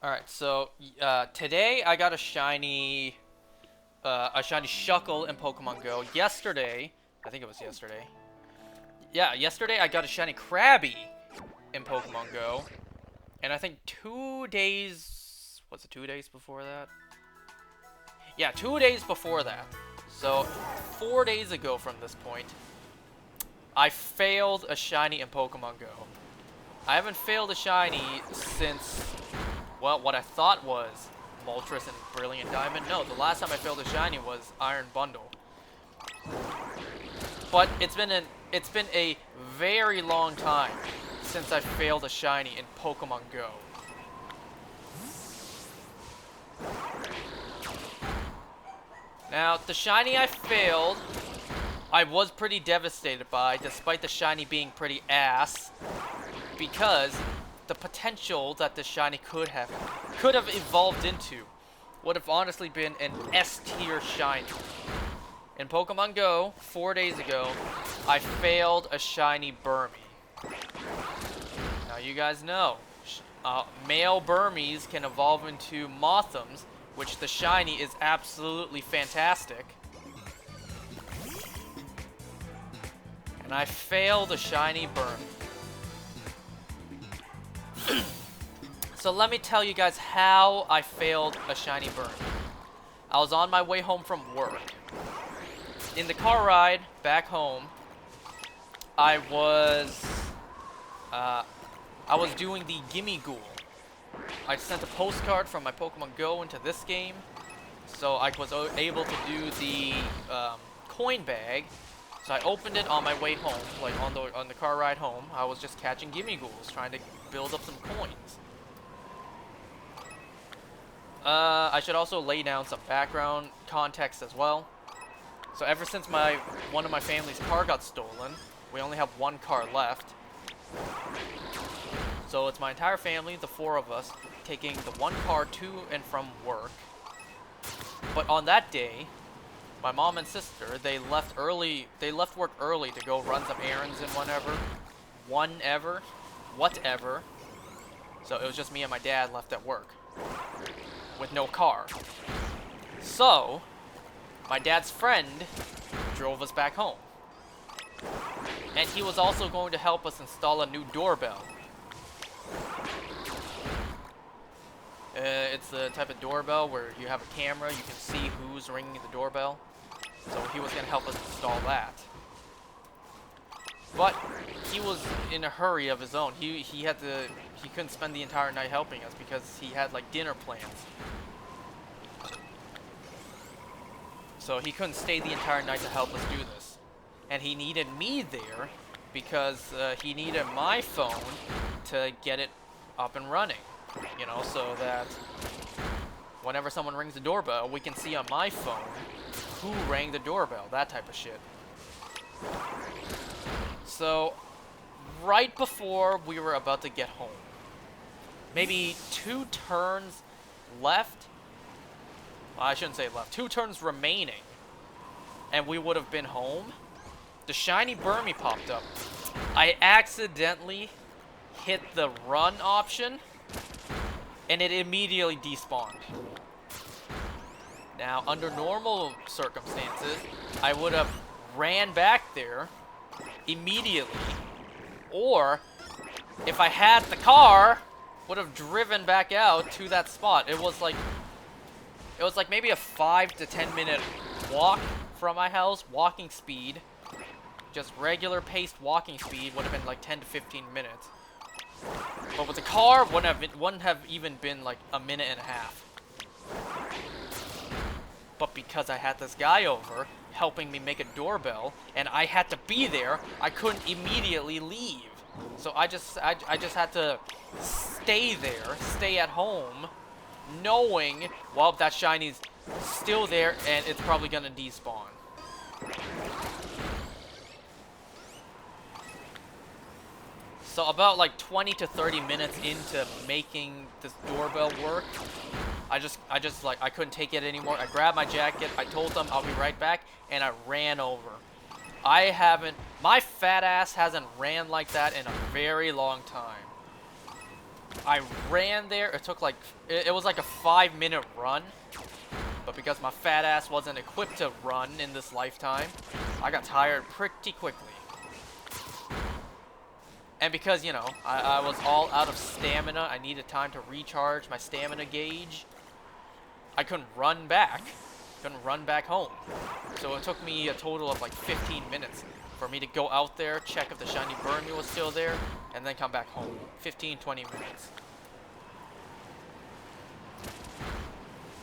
Speaker 1: Alright, so today I got a shiny Shuckle in Pokemon Go. Yesterday, I think it was yesterday. Yeah, yesterday I got a shiny Krabby in Pokemon Go. And I think 2 days, was it 2 days before that? Yeah, 2 days before that. So 4 days ago from this point, I failed a shiny in Pokemon Go. I haven't failed a shiny since, well, what I thought was Moltres and Brilliant Diamond. No, the last time I failed a shiny was Iron Bundle. But it's been a very long time since I failed a shiny in Pokemon Go. Now, the shiny I failed, I was pretty devastated by, despite the shiny being pretty ass, because the potential that the shiny could have evolved into would have honestly been an S-tier shiny. In Pokemon Go, 4 days ago, I failed a shiny Burmy. Now you guys know, male Burmese can evolve into Mothams, which the shiny is absolutely fantastic. And I failed a shiny Burmy. So let me tell you guys how I failed a shiny Burmy. I was on my way home from work. In the car ride back home, I was doing the Gimme Ghoul. I sent a postcard from my Pokemon Go into this game, so I was able to do the coin bag. So I opened it on my way home, like on the car ride home. I was just catching Gimme Ghouls, trying to build up some coins. I should also lay down some background context as well. So ever since one of my family's car got stolen, we only have one car left. So it's my entire family, the 4 of us, taking the one car to and from work. But on that day, my mom and sister, they left work early to go run some errands and whatever. So it was just me and my dad left at work with no car. So my dad's friend drove us back home. And he was also going to help us install a new doorbell. It's the type of doorbell where you have a camera, you can see who's ringing the doorbell. So he was going to help us install that. But he was in a hurry of his own. He couldn't spend the entire night helping us because he had like dinner plans. So he couldn't stay the entire night to help us do this. And he needed me there because he needed my phone to get it up and running. You know, so that whenever someone rings the doorbell, we can see on my phone who rang the doorbell, that type of shit. So, right before we were about to get home, maybe 2 turns left, well, I shouldn't say left, 2 turns remaining, and we would have been home, the shiny Burmy popped up. I accidentally hit the run option, and it immediately despawned. Now, under normal circumstances, I would have ran back there immediately, or if I had the car, would have driven back out to that spot. It was like maybe a 5 to 10 minute walk from my house, walking speed. Just regular paced walking speed would have been like 10 to 15 minutes. But with the car, wouldn't have even been like a minute and a half. But because I had this guy over helping me make a doorbell, and I had to be there, I couldn't immediately leave. So I just had to stay there, stay at home, knowing, well, that shiny's still there and it's probably gonna despawn. So about like 20 to 30 minutes into making this doorbell work, I couldn't take it anymore. I grabbed my jacket, I told them I'll be right back, and I ran over. My fat ass hasn't ran like that in a very long time. I ran there, it was like a 5-minute run, but because my fat ass wasn't equipped to run in this lifetime, I got tired pretty quickly. And because, you know, I was all out of stamina, I needed time to recharge my stamina gauge, I couldn't run back home. So it took me a total of like 15 minutes for me to go out there, check if the shiny Burmy was still there, and then come back home. 15, 20 minutes.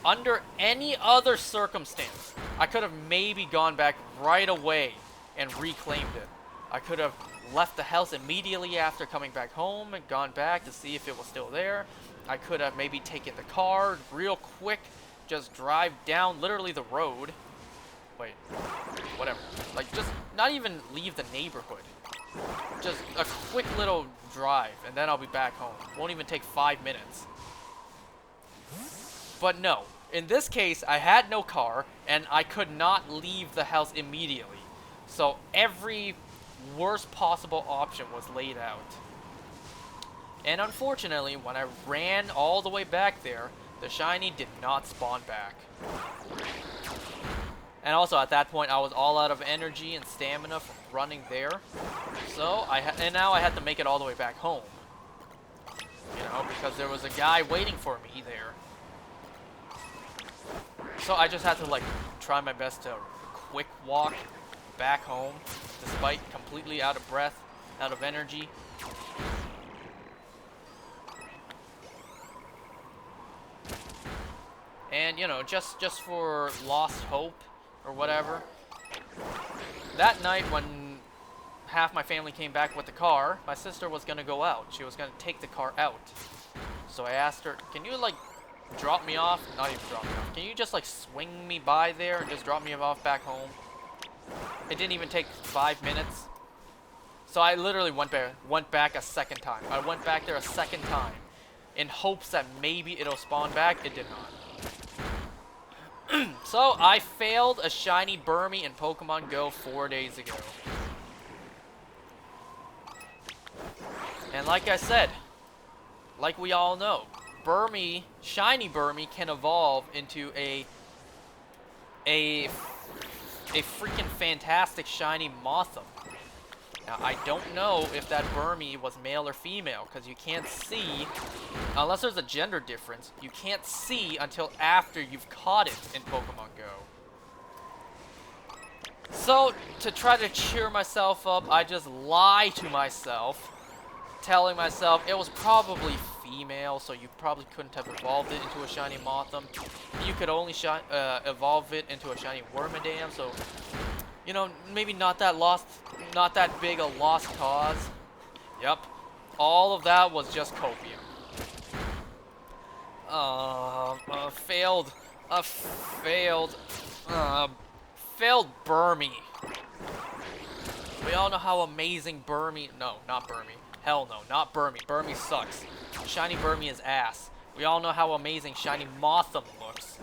Speaker 1: Under any other circumstance, I could have maybe gone back right away and reclaimed it. I could have left the house immediately after coming back home and gone back to see if it was still there. I could have maybe taken the car real quick, just drive down literally the road. Wait, whatever. Like, just not even leave the neighborhood. Just a quick little drive, and then I'll be back home. Won't even take 5 minutes. But no, in this case, I had no car, and I could not leave the house immediately. So every worst possible option was laid out. And unfortunately, when I ran all the way back there, the shiny did not spawn back. And also at that point, I was all out of energy and stamina from running there. So and now I had to make it all the way back home. You know, because there was a guy waiting for me there. So I just had to like try my best to quick walk back home, despite completely out of breath, out of energy. And you know, just for lost hope or whatever. That night when half my family came back with the car, my sister was gonna go out. She was gonna take the car out. So I asked her, can you like drop me off? Not even drop me off. Can you just like swing me by there and just drop me off back home? It didn't even take 5 minutes. So I literally went back a second time. I went back there a second time in hopes that maybe it'll spawn back. It did not. So I failed a shiny Burmy in Pokemon Go 4 days ago. And like I said, like we all know, Burmy, shiny Burmy can evolve into a freaking fantastic shiny Mothim. Now, I don't know if that Burmy was male or female, because you can't see, unless there's a gender difference, you can't see until after you've caught it in Pokemon Go. So, to try to cheer myself up, I just lie to myself, telling myself it was probably female, so you probably couldn't have evolved it into a shiny Mothim. You could only evolve it into a shiny Wormadam, so, you know, maybe not that big a lost cause. Yep. All of that was just copium. Failed Burmy. We all know how amazing Burmy, no, not Burmy. Hell no, not Burmy. Burmy sucks. Shiny Burmy is ass. We all know how amazing shiny Mothim looks.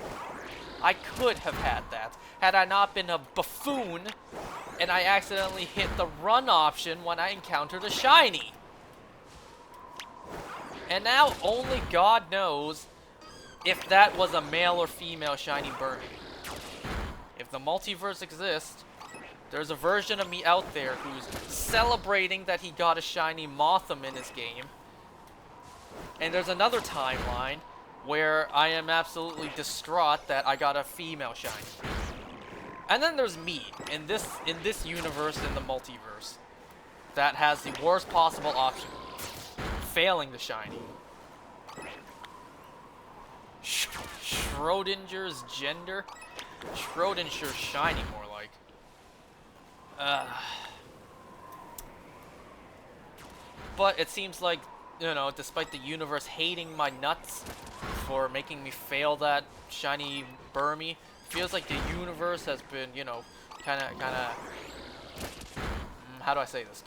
Speaker 1: I could have had that, had I not been a buffoon and I accidentally hit the run option when I encountered a shiny. And now only God knows if that was a male or female shiny Burmy. If the multiverse exists, there's a version of me out there who's celebrating that he got a shiny Mothim in his game. And there's another timeline where I am absolutely distraught that I got a female shiny. And then there's me in this universe, in the multiverse, that has the worst possible option, failing the shiny. Schrodinger's gender? Schrodinger's shiny, more like. But it seems like, you know, despite the universe hating my nuts for making me fail that shiny Burmy, feels like the universe has been, you know, kind of, how do I say this?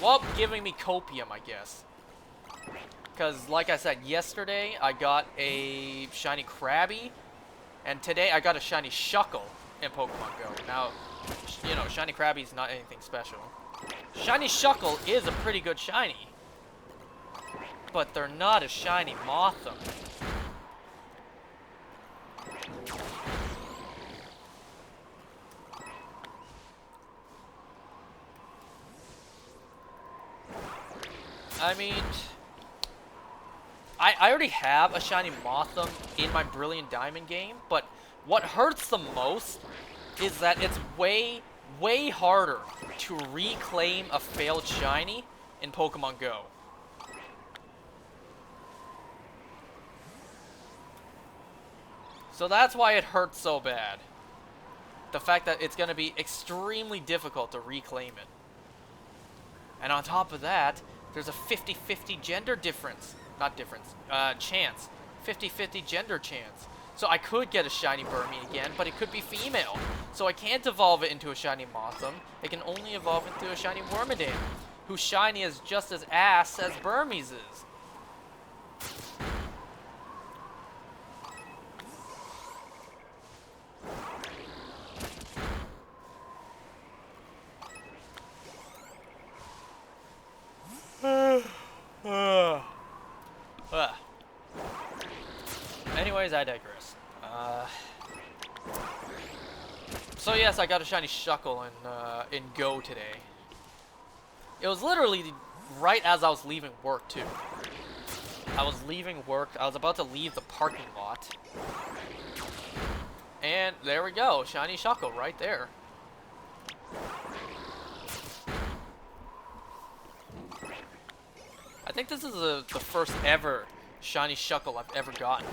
Speaker 1: Well, giving me copium, I guess. Because, like I said, yesterday I got a shiny Krabby, and today I got a shiny Shuckle in Pokemon Go. Now, you know, shiny Krabby is not anything special. Shiny Shuckle is a pretty good shiny, but they're not a shiny Mothim. I mean, I already have a shiny Mothim in my Brilliant Diamond game, but what hurts the most is that it's way harder to reclaim a failed shiny in Pokemon Go. So that's why it hurts so bad. The fact that it's going to be extremely difficult to reclaim it. And on top of that, there's a 50-50 gender difference. Not difference. Chance. 50-50 gender chance. So I could get a shiny Burmy again, but it could be female. So I can't evolve it into a shiny Mothim. It can only evolve into a shiny Wormadam, whose shiny is just as ass as Burmy's is. anyways, I digress. So yes, I got a shiny Shuckle in Go today. It was literally right as I was leaving work too. I was leaving work. I was about to leave the parking lot. And there we go, shiny Shuckle right there. I think this is the first ever shiny Shuckle I've ever gotten.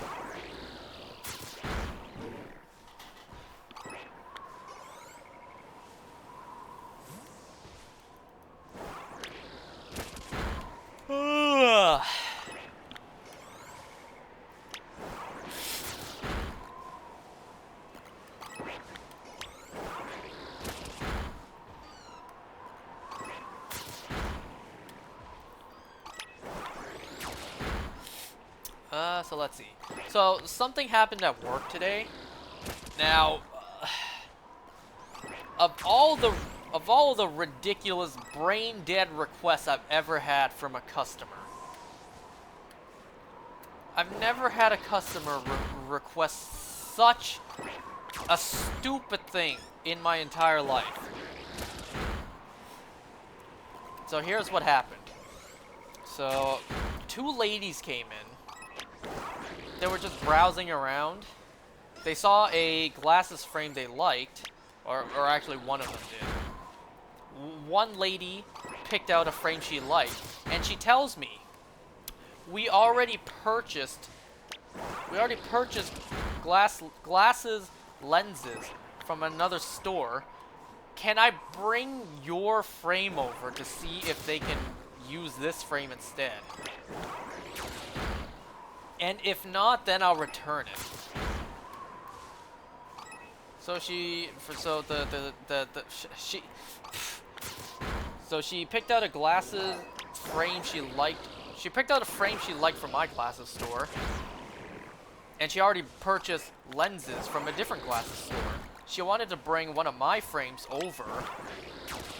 Speaker 1: So let's see. So something happened at work today. Now, of all the ridiculous brain dead requests I've ever had from a customer, I've never had a customer request such a stupid thing in my entire life. So here's what happened. So, two ladies came in. They were just browsing around. They saw a glasses frame they liked, or actually one of them did. One lady picked out a frame she liked, and she tells me, we already purchased glasses lenses from another store. Can I bring your frame over to see if they can use this frame instead? And if not, then I'll return it. So she picked out a glasses frame she liked. She picked out a frame she liked from my glasses store. And she already purchased lenses from a different glasses store. She wanted to bring one of my frames over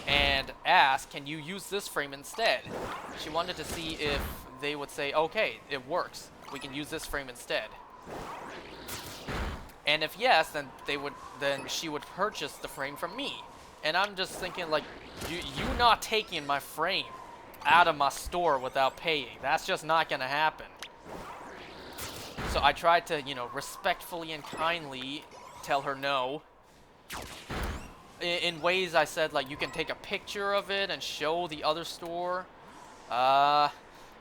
Speaker 1: and ask, can you use this frame instead? She wanted to see if they would say, okay, it works. We can use this frame instead. And if yes, then she would purchase the frame from me. And I'm just thinking, like, you not taking my frame out of my store without paying. That's just not gonna happen. So I tried to, respectfully and kindly tell her no. In ways I said, like, you can take a picture of it and show the other store.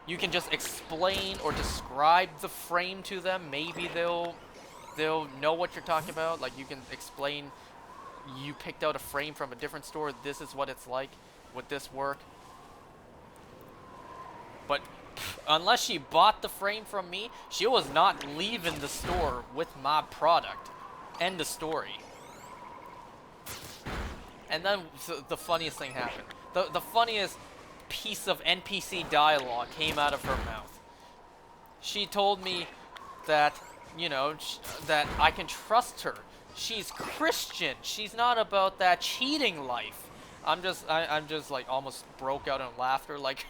Speaker 1: You can just explain or describe the frame to them. Maybe they'll know what you're talking about. Like, you can explain, you picked out a frame from a different store. This is what it's like. Would this work? But unless she bought the frame from me, she was not leaving the store with my product. End of story. And then the funniest thing happened. The funniest piece of NPC dialogue came out of her mouth. She told me that, that I can trust her. She's Christian. She's not about that cheating life. I'm just like almost broke out in laughter. Like,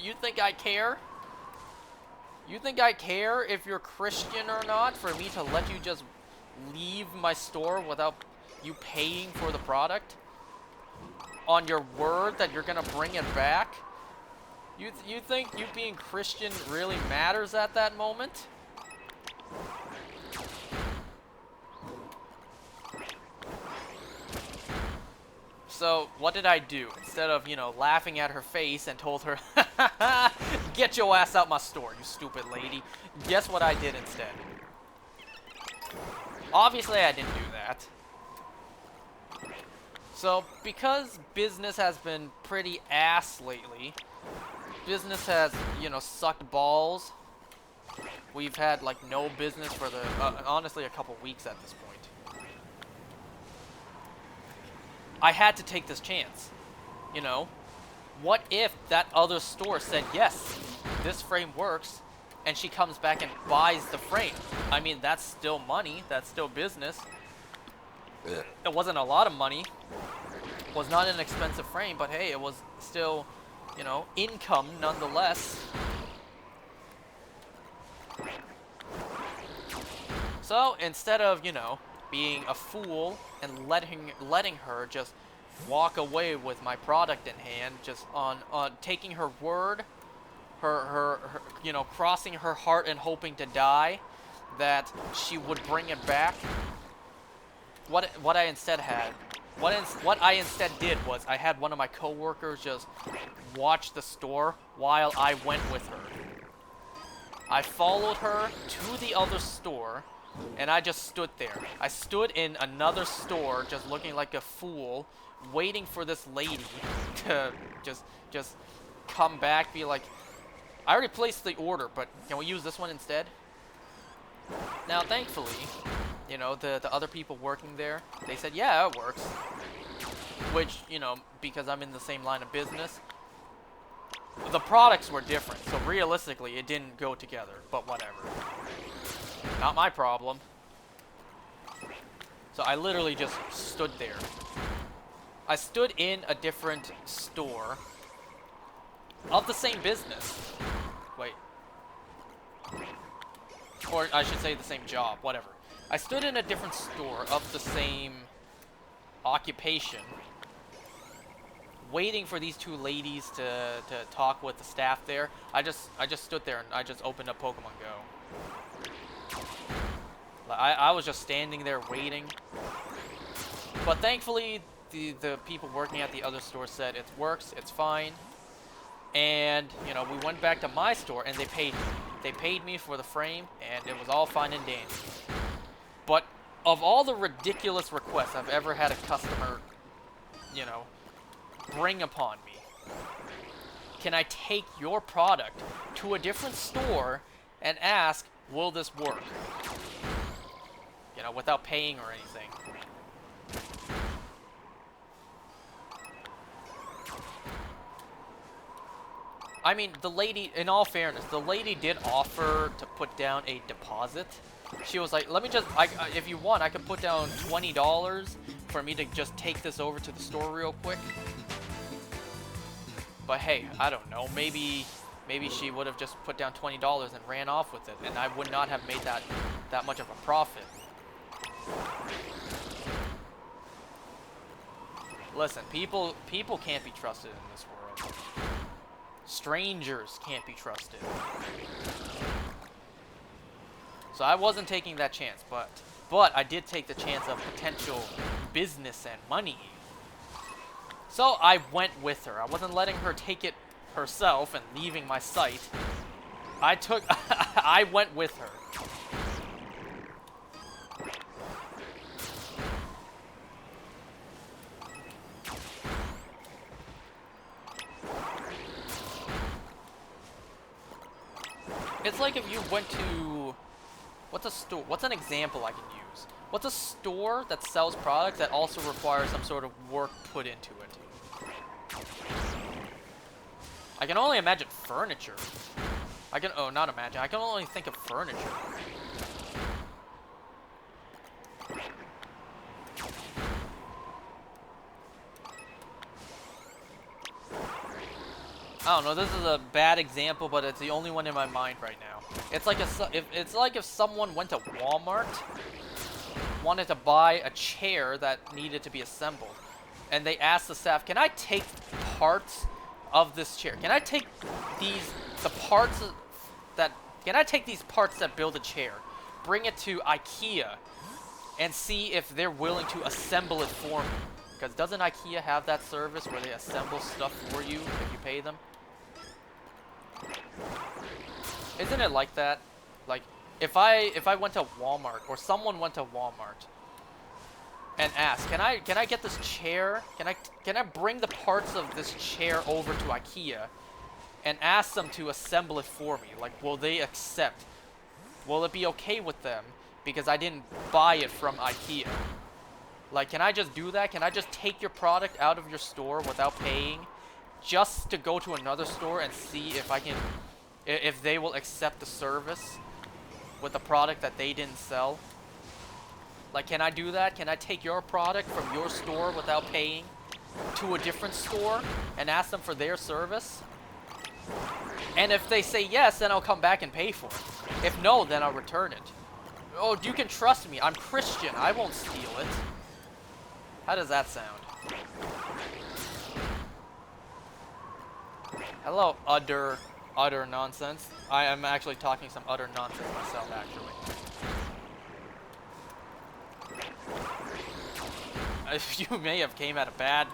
Speaker 1: you think I care? You think I care if you're Christian or not for me to let you just leave my store without you paying for the product? On your word that you're gonna bring it back? You think you being Christian really matters at that moment? So, what did I do? Instead of, laughing at her face and told her, get your ass out my store, you stupid lady. Guess what I did instead? Obviously, I didn't do that. So, because business has been pretty ass lately, business has, sucked balls. We've had, like, no business for honestly, a couple weeks at this point. I had to take this chance, What if that other store said, yes, this frame works, and she comes back and buys the frame? I mean, that's still money. That's still business. It wasn't a lot of money. It was not an expensive frame, but hey, it was still, income nonetheless. So instead of, you know, being a fool and letting her just walk away with my product in hand, just on taking her word, her you know, crossing her heart and hoping to die that she would bring it back. What I instead had, what I instead did was I had one of my coworkers just watch the store while I went with her. I followed her to the other store, and I just stood there. I stood in another store just looking like a fool, waiting for this lady to just come back, be like, I already placed the order, but can we use this one instead? Now, thankfully, you know, the other people working there, they said, yeah, it works. Which, you know, because I'm in the same line of business, the products were different, so realistically, it didn't go together, but whatever. Not my problem. So I literally just stood there. I stood in a different store of the same business. Wait. Or I should say the same job, whatever. I stood in a different store of the same occupation, waiting for these two ladies to talk with the staff there. I just stood there and I just opened up Pokemon Go. I was just standing there waiting. But thankfully, the people working at the other store said it works, it's fine. And, you know, we went back to my store and they paid me. They paid me for the frame and it was all fine and dandy. But of all the ridiculous requests I've ever had a customer, you know, bring upon me, can I take your product to a different store and ask, will this work? You know, without paying or anything. I mean, the lady, in all fairness, the lady did offer to put down a deposit. She was like, let me just, if you want, I could put down $20 for me to just take this over to the store real quick. But hey, I don't know, maybe she would have just put down $20 and ran off with it, and I would not have made that much of a profit. Listen, people can't be trusted in this world. Strangers can't be trusted. So I wasn't taking that chance, but I did take the chance of potential business and money. So I went with her. I wasn't letting her take it herself and leaving my site. I went with her. It's like if you went to, what's a store? What's an example I can use? What's a store that sells products that also requires some sort of work put into it? I can only imagine furniture. I can only think of furniture. I don't know, this is a bad example, but it's the only one in my mind right now. It's like if someone went to Walmart, wanted to buy a chair that needed to be assembled, and they asked the staff, can I take parts of this chair? Can I take these parts that build a chair, bring it to IKEA, and see if they're willing to assemble it for me? Because doesn't IKEA have that service where they assemble stuff for you if you pay them? Isn't it like that? Like, if I went to Walmart, or someone went to Walmart and asked, can I get this chair? Can I bring the parts of this chair over to IKEA and ask them to assemble it for me? Like, will they accept? Will it be okay with them because I didn't buy it from IKEA? Like, can I just do that? Can I just take your product out of your store without paying, just to go to another store and see if they will accept the service with the product that they didn't sell? Like, can I do that? Can I take your product from your store without paying to a different store and ask them for their service? And if they say yes, then I'll come back and pay for it. If no, then I'll return it. Oh, you can trust me. I'm Christian. I won't steal it. How does that sound? Hello, utter nonsense. I am actually talking some utter nonsense myself, actually. You may have came at a bad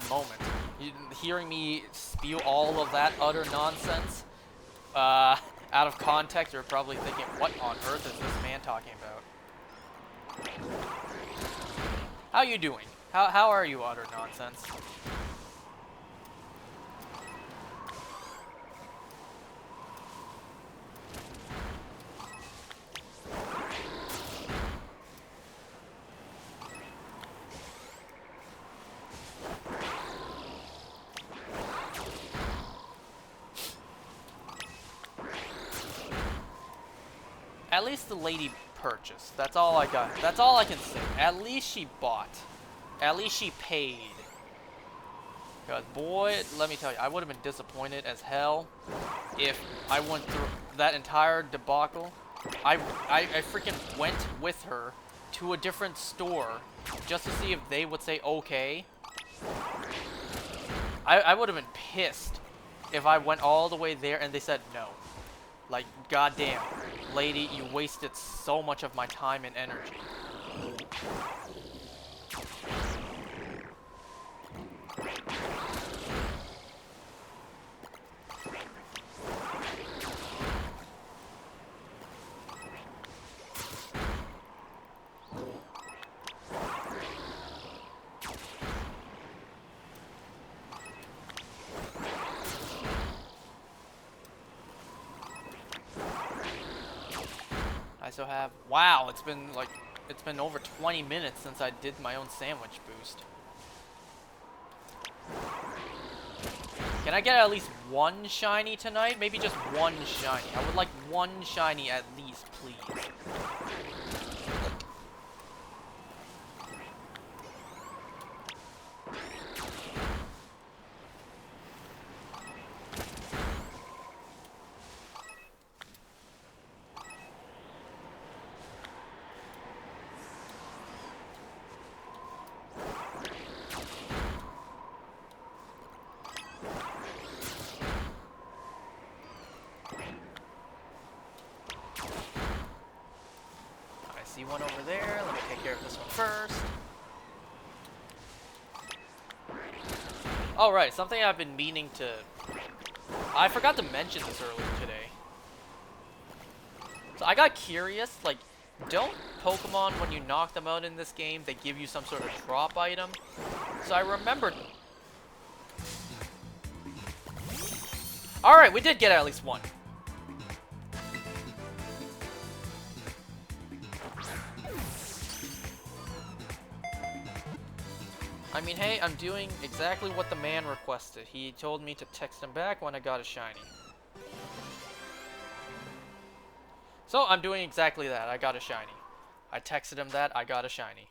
Speaker 1: moment. Hearing me spew all of that utter nonsense out of context, you're probably thinking, what on earth is this man talking about? How you doing? How are you, utter nonsense? At least the lady purchased. That's all I got. That's all I can say. At least she bought. At least she paid. Because, boy, let me tell you, I would have been disappointed as hell if I went through that entire debacle. I freaking went with her to a different store just to see if they would say okay. I would have been pissed if I went all the way there and they said no. Like, goddamn, lady, you wasted so much of my time and energy. I still have, wow, it's been over 20 minutes since I did my own sandwich boost. Can I get at least one shiny tonight? Maybe just one shiny. I would like one shiny at least, please. See one over there. Let me take care of this one first. Alright, something I've been meaning to... I forgot to mention this earlier today. So I got curious, like, don't Pokemon, when you knock them out in this game, they give you some sort of drop item? So I remembered... Alright, we did get at least one. I mean, hey, I'm doing exactly what the man requested. He told me to text him back when I got a shiny. So, I'm doing exactly that. I got a shiny. I texted him that, I got a shiny.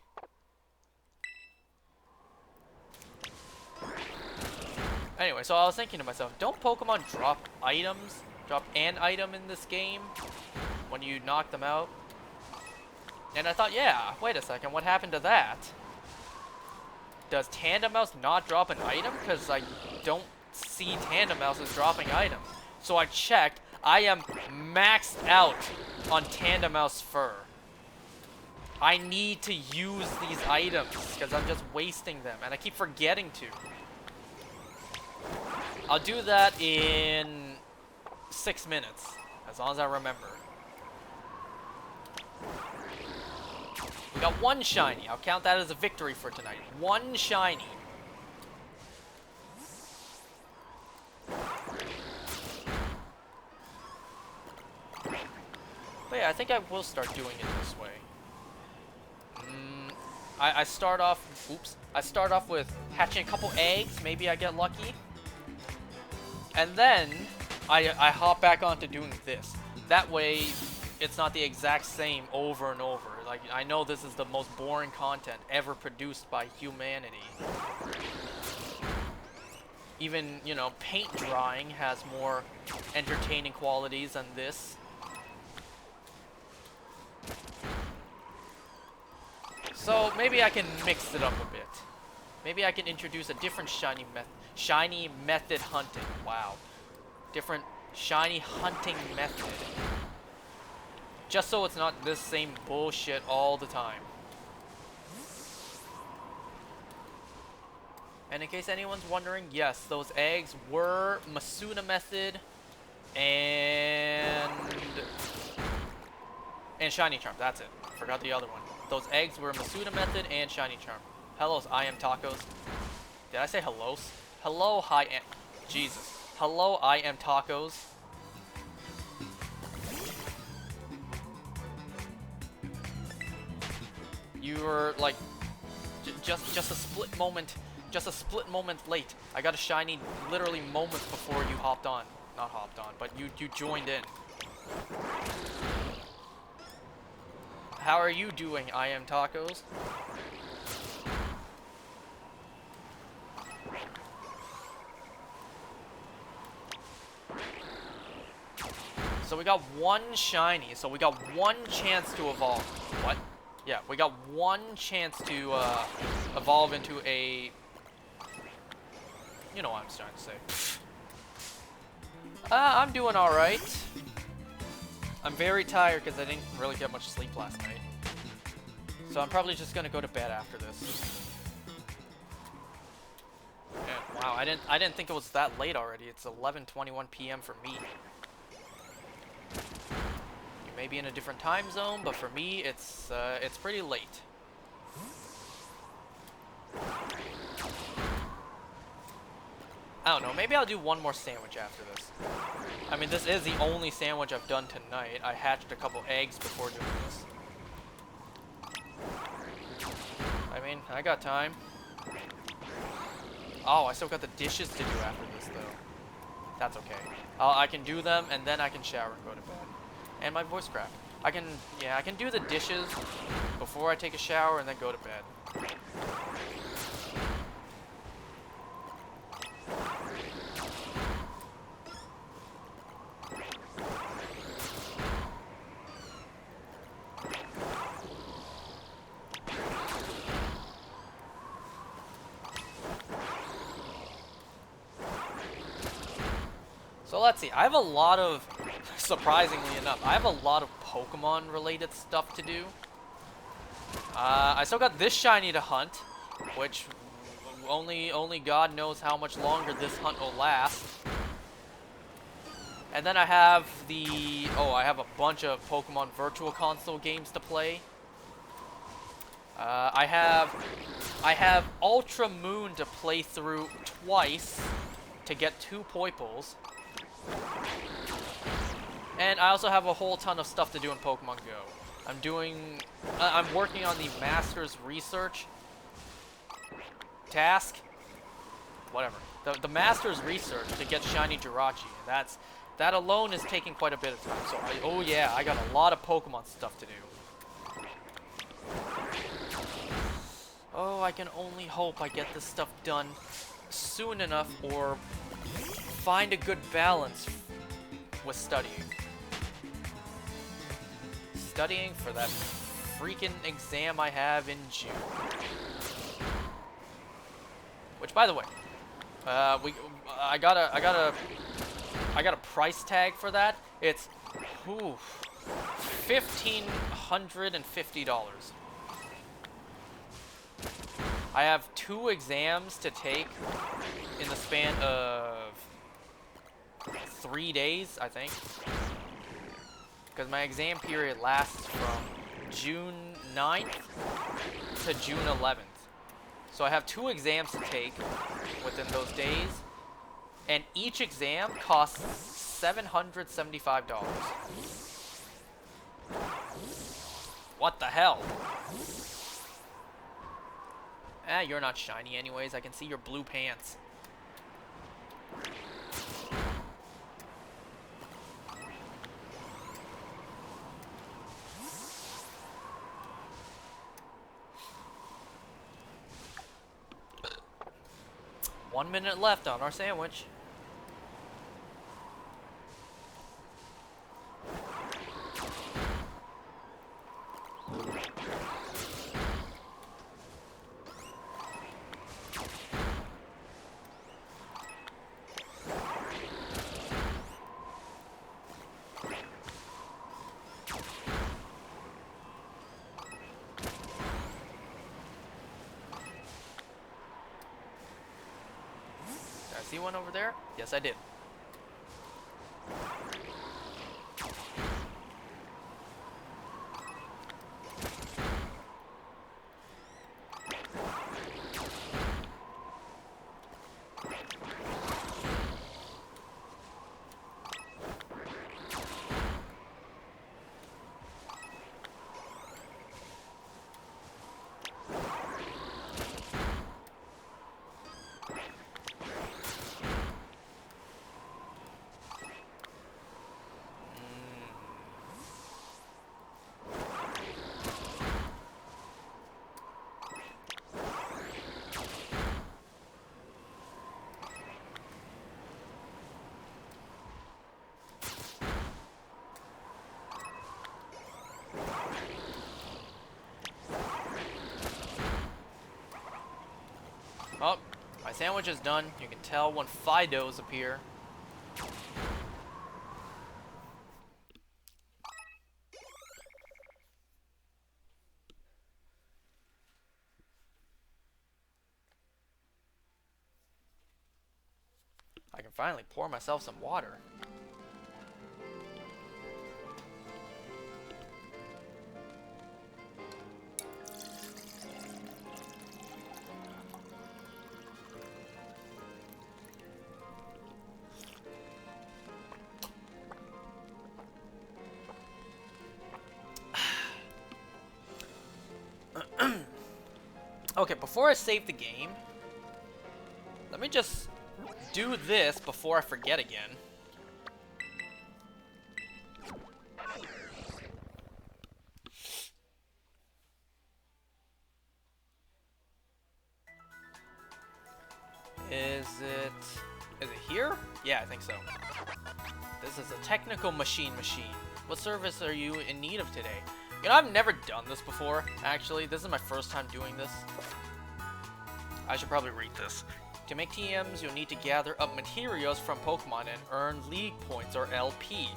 Speaker 1: Anyway, so I was thinking to myself, don't Pokemon drop items? Drop an item in this game when you knock them out? And I thought, yeah, wait a second, what happened to that? Does Tandem Mouse not drop an item? Because I don't see Tandem Mouses dropping items. So I checked. I am maxed out on Tandem Mouse Fur. I need to use these items because I'm just wasting them. And I keep forgetting to. I'll do that in 6 minutes. As long as I remember. We got one shiny. I'll count that as a victory for tonight. One shiny. But yeah, I think I will start doing it this way. I start off... Oops. I start off with hatching a couple eggs. Maybe I get lucky. And then I hop back onto doing this. That way... it's not the exact same over and over. Like, I know this is the most boring content ever produced by humanity. Even, you know, paint drying has more entertaining qualities than this. So maybe I can mix it up a bit. Maybe I can introduce a different shiny method hunting. Wow. Different shiny hunting method. Just so it's not this same bullshit all the time. And in case anyone's wondering, yes, those eggs were Masuna method and shiny charm. That's it. Forgot the other one. Those eggs were Masuna method and shiny charm. Hellos, I am tacos. Did I say hellos? Hello, hi, Jesus. Hello, I am tacos. You were like just a split moment. Just a split moment late. I got a shiny literally moments before you hopped on. Not hopped on, but you joined in. How are you doing, I am tacos? So we got one shiny, so we got one chance to evolve. What? Yeah, we got one chance to evolve into a... You know what I'm trying to say. I'm doing alright. I'm very tired because I didn't really get much sleep last night. So I'm probably just gonna go to bed after this. And, wow, I didn't think it was that late already. It's 11:21 p.m. for me. You may be in a different time zone, but for me, it's pretty late. I don't know, maybe I'll do one more sandwich after this. I mean, this is the only sandwich I've done tonight. I hatched a couple eggs before doing this. I mean, I got time. Oh, I still got the dishes to do after this, though. That's okay. I can do them, and then I can shower and go to bed. And my voice cracked. I can do the dishes before I take a shower and then go to bed. So let's see, I have a lot of, surprisingly enough, I have a lot of Pokemon related stuff to do. I still got this shiny to hunt, which only God knows how much longer this hunt will last. And then I have I have a bunch of Pokemon Virtual Console games to play. I have Ultra Moon to play through twice to get 2 Poipoles. And I also have a whole ton of stuff to do in Pokemon Go. I'm working on the Master's Research task. Whatever. The Master's Research to get Shiny Jirachi. That alone is taking quite a bit of time. So, oh yeah, I got a lot of Pokemon stuff to do. Oh, I can only hope I get this stuff done soon enough or find a good balance with studying. Studying for that freaking exam I have in June. Which, by the way, I got a price tag for that. It's $1,550. I have 2 exams to take in the span of 3 days, I think. Because my exam period lasts from June 9th to June 11th. So I have 2 exams to take within those days. And each exam costs $775. What the hell? You're not shiny anyways. I can see your blue pants. One minute left on our sandwich. see one over there? Yes, I did. Oh, my sandwich is done. You can tell when Fidos appear. I can finally pour myself some water. Okay, before I save the game, let me just do this before I forget again. Is it here? Yeah, I think so. This is a technical machine. What service are you in need of today? You know, I've never done this before, actually. This is my first time doing this. I should probably read this. To make TMs, you'll need to gather up materials from Pokemon and earn League Points, or LP.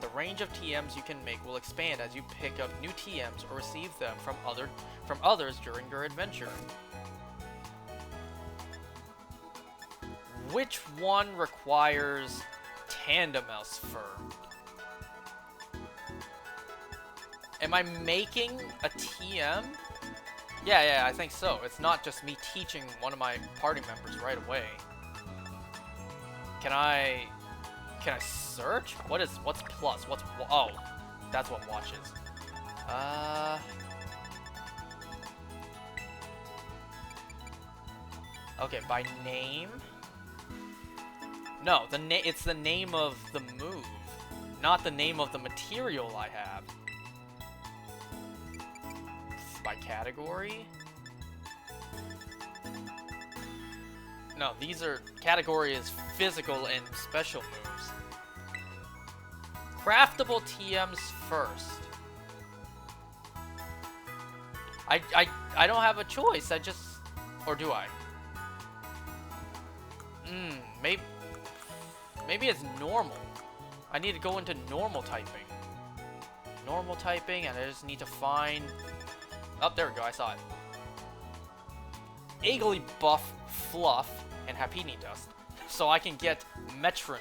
Speaker 1: The range of TMs you can make will expand as you pick up new TMs or receive them from others during your adventure. Which one requires Tandemaus fur? Am I making a TM? Yeah, I think so. It's not just me teaching one of my party members right away. Can I search? What's plus? Oh, that's what watches. Okay, by name? No, it's the name of the move, not the name of the material I have. By category? No, category is physical and special moves. Craftable TMs first. I don't have a choice. Or do I? Maybe it's normal. I need to go into normal typing. Normal typing, and I just need to find... Oh, there we go, I saw it. Igglybuff, Fluff, and Happiny Dust. So I can get Metronome.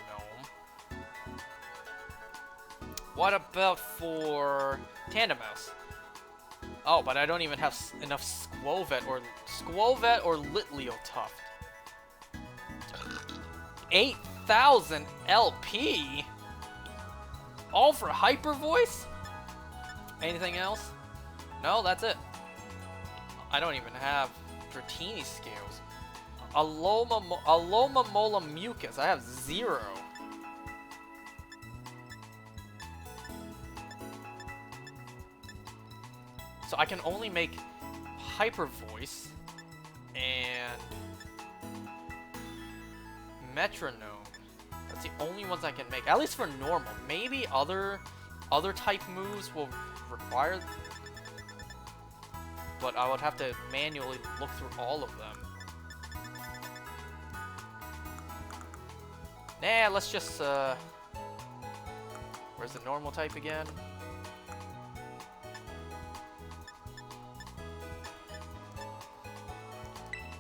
Speaker 1: What about for Tandemaus? Oh, but I don't even have enough Squovet or Litleo-Tuft. 8,000 LP? All for Hyper Voice? Anything else? No, that's it. I don't even have Dratini scales. Alomomola Mucus. I have 0. So I can only make Hyper Voice and Metronome. That's the only ones I can make. At least for normal. Maybe other type moves will require, but I would have to manually look through all of them. Nah, let's just where's the normal type again?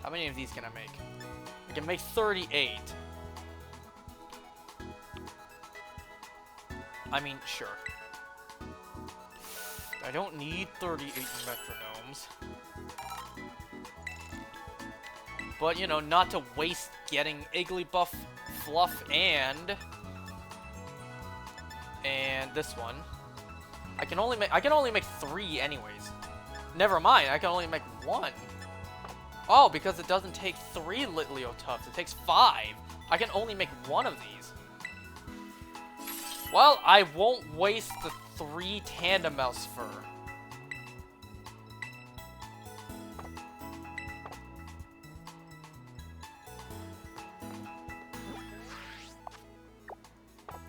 Speaker 1: How many of these can I make? I can make 38. I mean, sure. I don't need 38 metronomes. But, you know, not to waste getting Igglybuff, Fluff, and this one. I can only make 3 anyways. Never mind, I can only make 1. Oh, because it doesn't take 3 Litleo-Tufts, it takes 5. I can only make 1 of these. Well, I won't waste the 3 Tandemaus fur.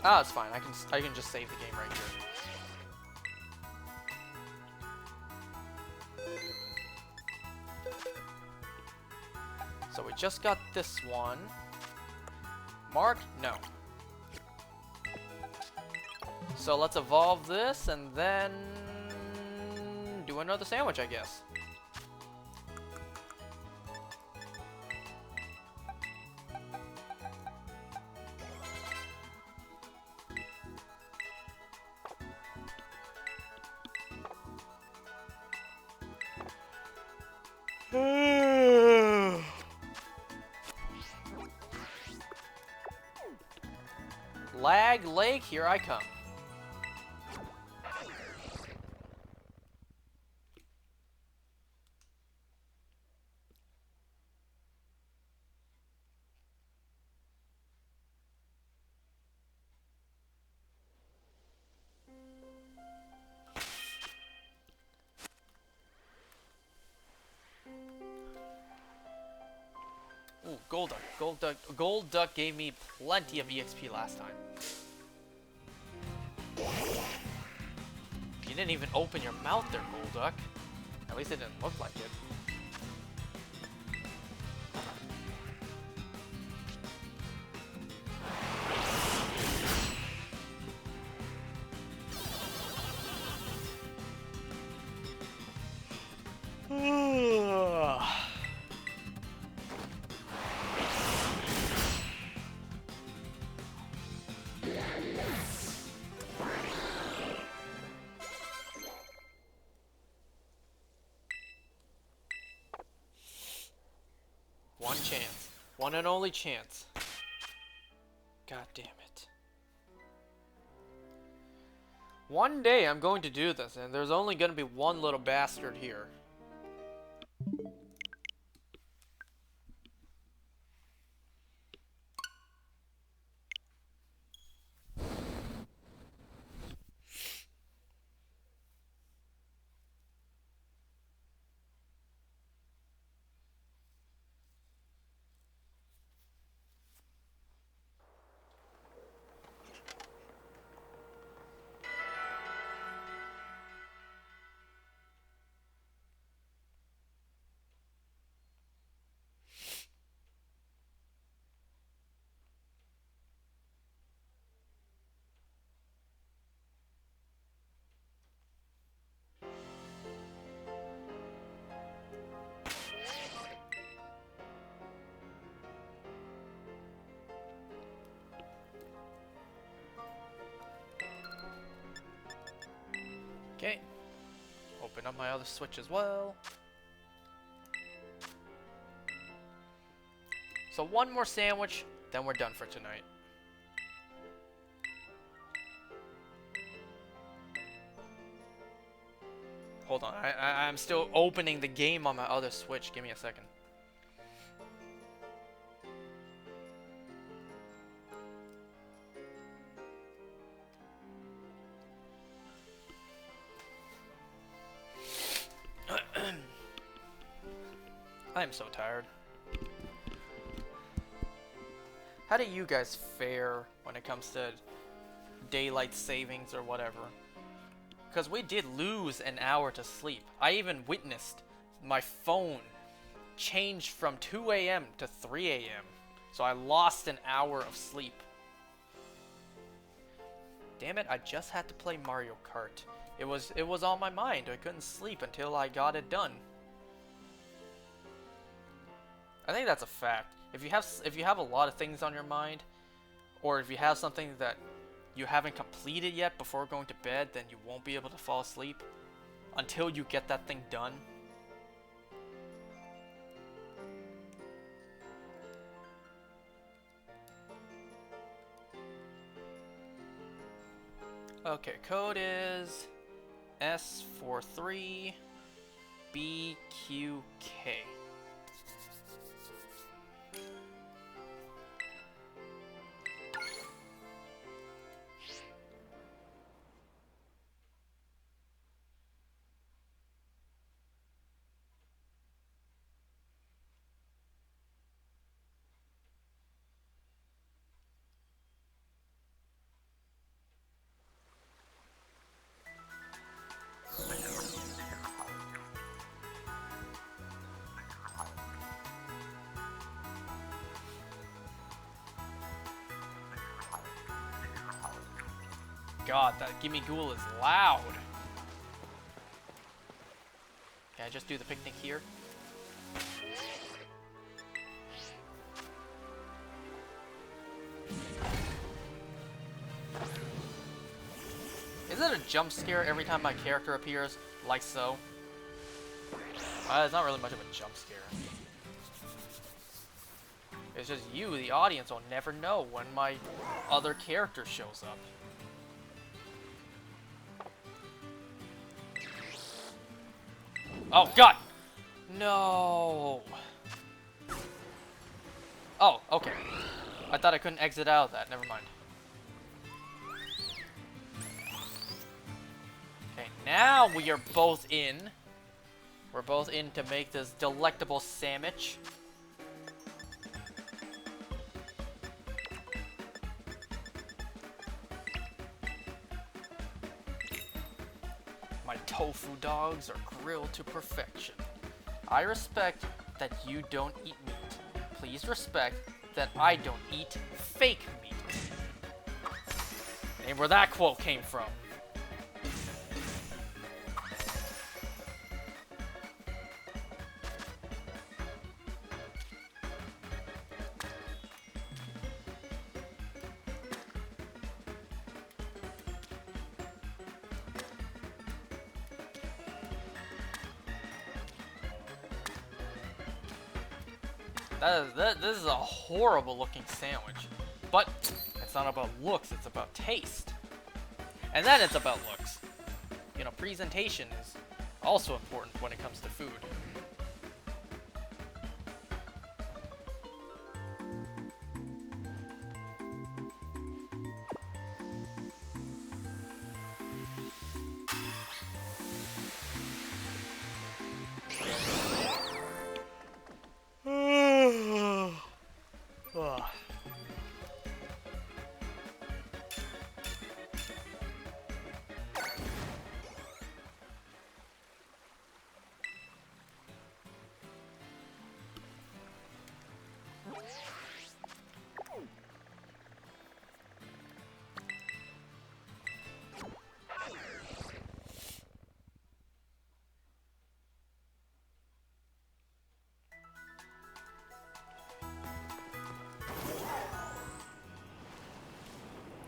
Speaker 1: Ah, it's fine. I can just save the game right here. So we just got this one. Mark? No. So let's evolve this and then do another sandwich, I guess. Lag Lake, here I come. Ooh, Gold Duck. Gold Duck gave me plenty of EXP last time. You didn't even open your mouth there, Gold Duck. At least it didn't look like it. One chance. One and only chance. God damn it. One day I'm going to do this, and there's only going to be one little bastard here. Okay. Open up my other Switch as well. So one more sandwich, then we're done for tonight. Hold on, I'm still opening the game on my other Switch. Give me a second. I am so tired. How do you guys fare when it comes to daylight savings or whatever? Because we did lose an hour to sleep. I even witnessed my phone change from 2 a.m. to 3 a.m. So I lost an hour of sleep. Damn it, I just had to play Mario Kart. It was on my mind. I couldn't sleep until I got it done. I think that's a fact. If you have a lot of things on your mind, or if you have something that you haven't completed yet before going to bed, then you won't be able to fall asleep until you get that thing done. Okay, code is S43BQK. God, that Gimme Ghoul is loud. Can I just do the picnic here? Is it a jump scare every time my character appears? Like so? It's not really much of a jump scare. It's just you, the audience, will never know when my other character shows up. Oh, God! No! Oh, okay. I thought I couldn't exit out of that. Never mind. Okay, now we are both in. We're both in to make this delectable sandwich. My tofu dogs are grilled to perfection. I respect that you don't eat meat. Please respect that I don't eat fake meat. And where that quote came from. This is a horrible looking sandwich. But it's not about looks, it's about taste. And then it's about looks. You know, presentation is also important when it comes to food.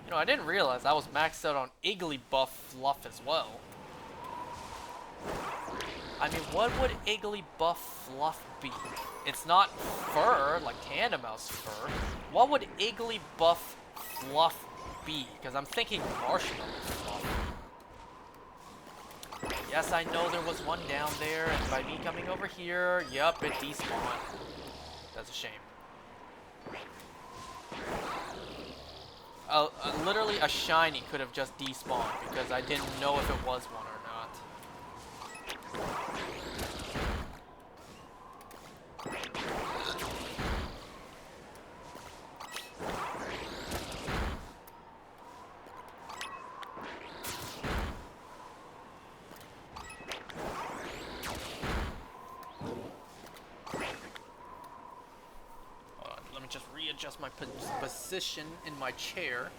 Speaker 1: You know, I didn't realize I was maxed out on Igglybuff Fluff as well. I mean, what would Igglybuff Fluff be? It's not fur, like Tandemouse's fur. What would Igglybuff Fluff be? Because I'm thinking Marshmallow Fluff. Yes, I know there was one down there, and by me coming over here, yup, it despawned. That's a shame. Literally a shiny could have just despawned because I didn't know if it was one or not. Let me just readjust my position in my chair.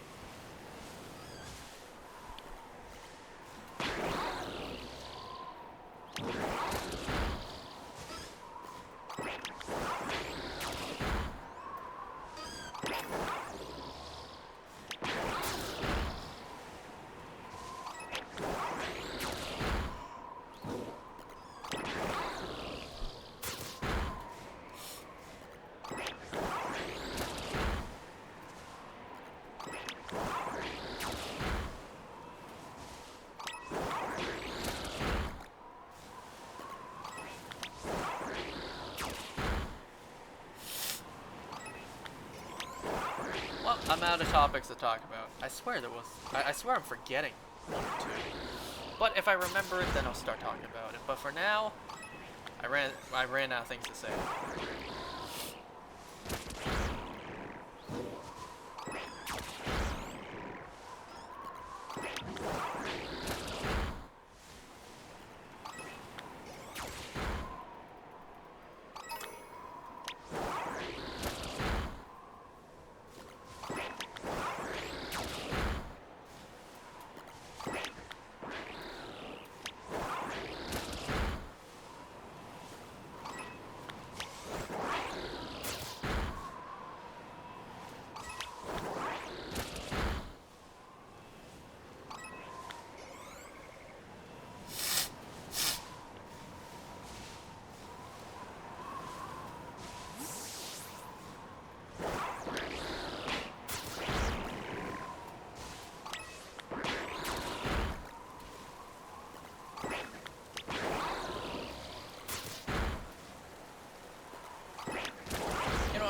Speaker 1: Well, I'm out of topics to talk about. I swear there was. I swear I'm forgetting one or two. But if I remember it, then I'll start talking about it. But for now, I ran out of things to say.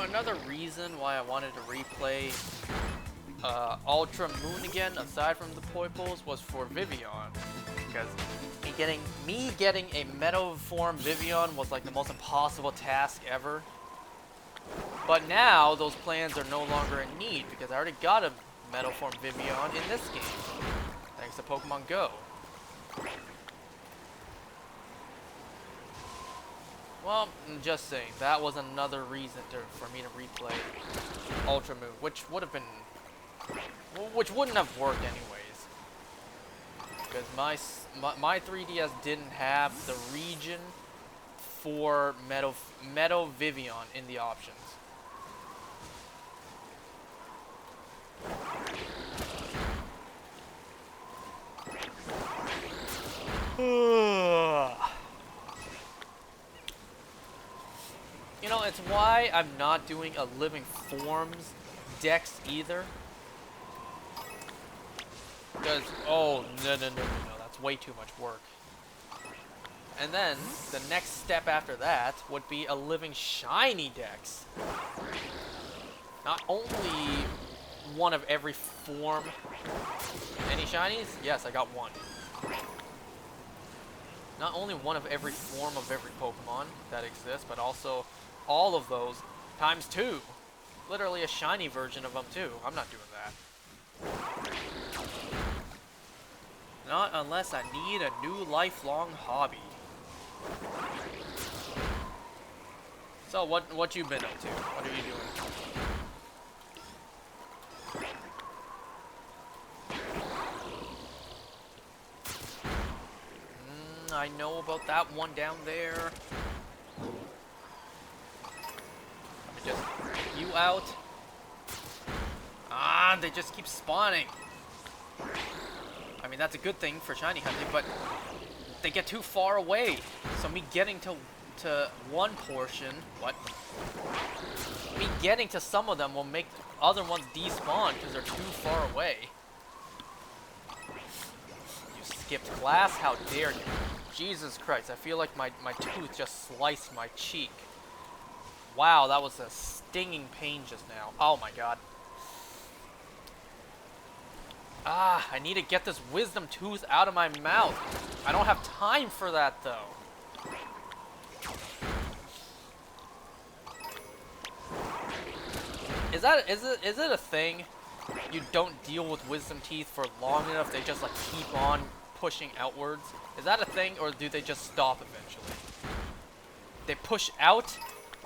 Speaker 1: Another reason why I wanted to replay Ultra Moon again, aside from the Poiples, was for Vivian. Because me getting a Metal Form Vivian was like the most impossible task ever. But now those plans are no longer in need because I already got a Metal Form Vivian in this game, thanks to Pokemon Go. Well, I'm just saying, that was another reason for me to replay Ultra Moon, which wouldn't have worked anyways. Because my 3DS didn't have the region for Metal Vivian in the options. You know, it's why I'm not doing a Living Forms dex either. Because, oh, no, that's way too much work. And then, the next step after that would be a Living Shiny dex. Not only one of every form. Any shinies? Yes, I got one. Not only one of every form of every Pokemon that exists, but also all of those times 2. Literally a shiny version of them too. I'm not doing that. Not unless I need a new lifelong hobby. So what you been up to? What are you doing? I know about that one down there. Let me just get you out. Ah, they just keep spawning. I mean, that's a good thing for shiny hunting, but they get too far away. So me getting to one portion, me getting to some of them will make other ones despawn because they're too far away. You skipped glass? How dare you? Jesus Christ, I feel like my tooth just sliced my cheek. Wow, that was a stinging pain just now. Oh my god. Ah, I need to get this wisdom tooth out of my mouth. I don't have time for that though. Is it a thing? You don't deal with wisdom teeth for long enough, they just like keep on pushing outwards? Is that a thing, or do they just stop eventually? They push out,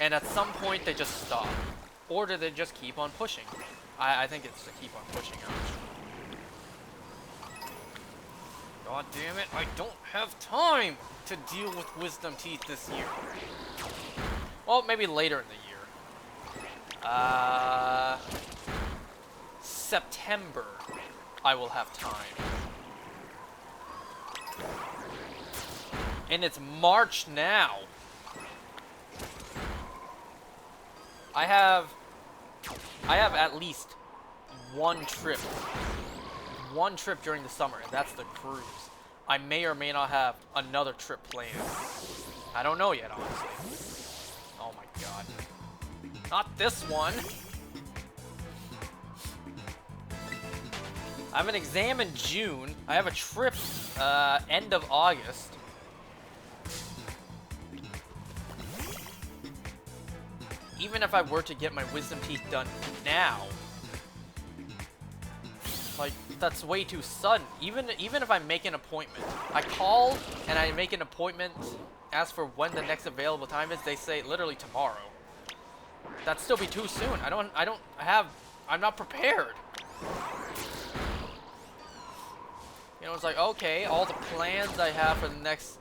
Speaker 1: and at some point they just stop. Or do they just keep on pushing? I think it's to keep on pushing out. God damn it, I don't have time to deal with wisdom teeth this year. Well, maybe later in the year. September, I will have time. And it's March now. I have at least one trip during the summer, and that's the cruise. I may or may not have another trip planned. I don't know yet, honestly. Oh my god. Not this one. I have an exam in June. I have a trip end of August. Even if I were to get my wisdom teeth done now, like, that's way too sudden. Even if I make an appointment, I call and I make an appointment, ask for when the next available time is, they say literally tomorrow. That'd still be too soon. I'm not prepared. You know, it's like, okay, all the plans I have for the next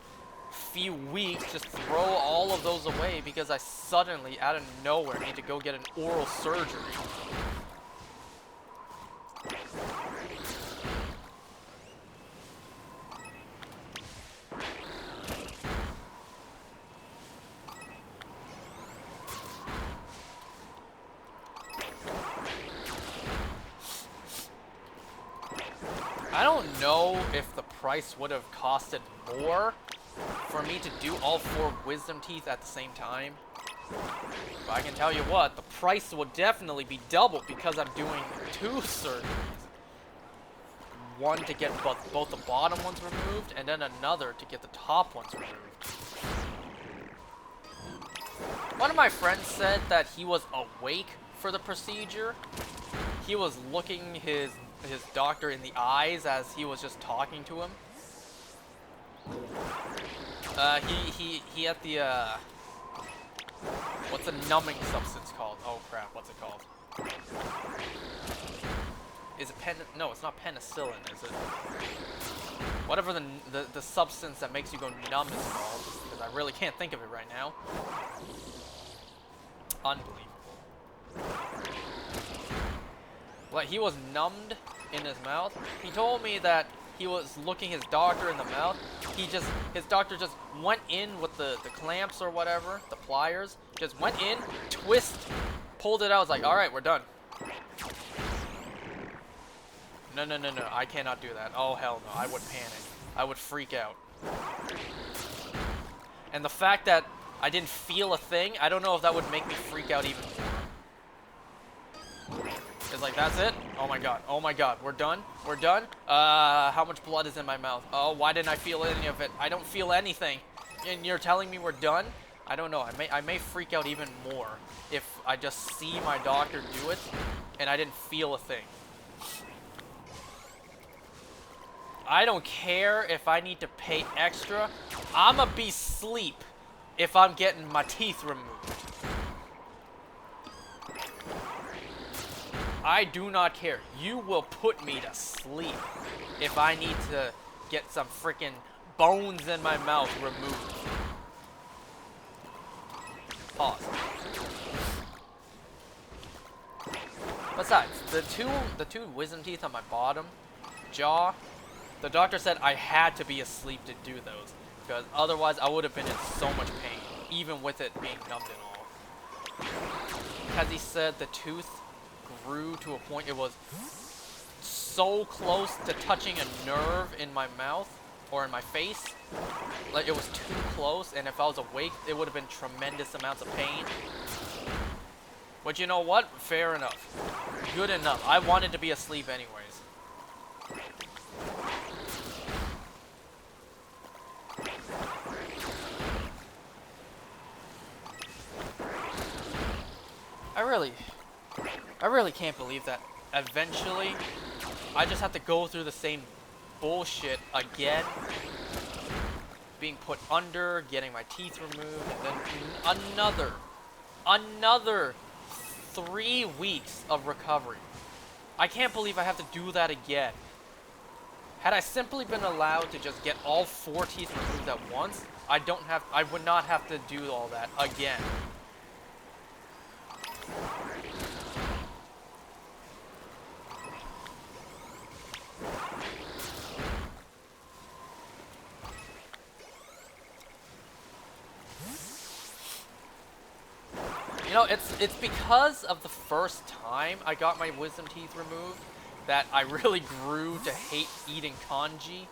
Speaker 1: few weeks, just throw all of those away because I suddenly, out of nowhere, need to go get an oral surgery. I don't know if the price would have costed more for me to do all 4 wisdom teeth at the same time. But I can tell you what, the price will definitely be doubled because I'm doing 2 surgeries. One to get both the bottom ones removed, and then another to get the top ones removed. One of my friends said that he was awake for the procedure. He was looking his doctor in the eyes as he was just talking to him. He had the what's a numbing substance called? Oh crap, what's it called? Is it no, it's not penicillin, is it? Whatever the substance that makes you go numb is called, because I really can't think of it right now. Unbelievable. Like, he was numbed in his mouth. He told me that he was looking his doctor in the mouth. His doctor just went in with the clamps or whatever, the pliers, just went in, twist, pulled it out, was like, alright, we're done. No, I cannot do that. Oh, hell no, I would panic. I would freak out. And the fact that I didn't feel a thing, I don't know if that would make me freak out even more. It's like, that's it? Oh my god, we're done? We're done? How much blood is in my mouth? Oh, why didn't I feel any of it? I don't feel anything. And you're telling me we're done? I don't know, I may freak out even more if I just see my doctor do it and I didn't feel a thing. I don't care if I need to pay extra. I'ma be sleep if I'm getting my teeth removed. I do not care. You will put me to sleep if I need to get some freaking bones in my mouth removed. Pause. Besides, the two wisdom teeth on my bottom jaw, the doctor said I had to be asleep to do those, because otherwise I would have been in so much pain, even with it being numbed and all. Because he said the tooth grew to a point it was so close to touching a nerve in my mouth or in my face, like it was too close, and if I was awake it would have been tremendous amounts of pain. But you know what? Fair enough. Good enough. I wanted to be asleep anyways. I really can't believe that eventually I just have to go through the same bullshit again. Being put under, getting my teeth removed, and then another 3 weeks of recovery. I can't believe I have to do that again. Had I simply been allowed to just get all 4 teeth removed at once, I would not have to do all that again. You know, it's because of the first time I got my wisdom teeth removed that I really grew to hate eating kanji.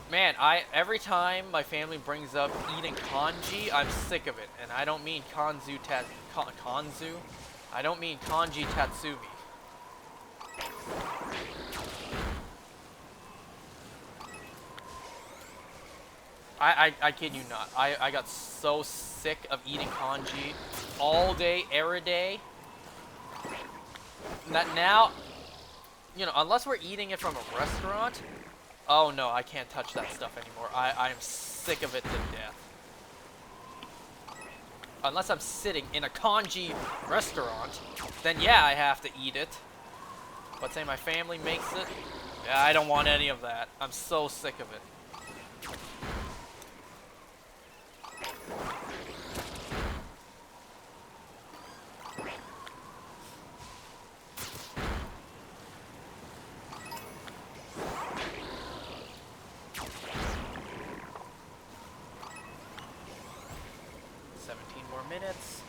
Speaker 1: Man, every time my family brings up eating kanji, I'm sick of it. And I don't mean kanzu. I don't mean kanji tatsumi. I kid you not. I got so sick of eating kanji all day, every day, that now, you know, unless we're eating it from a restaurant, oh no, I can't touch that stuff anymore. I am sick of it to death. Unless I'm sitting in a kanji restaurant, then yeah, I have to eat it. But say my family makes it, yeah, I don't want any of that. I'm so sick of it. More minutes.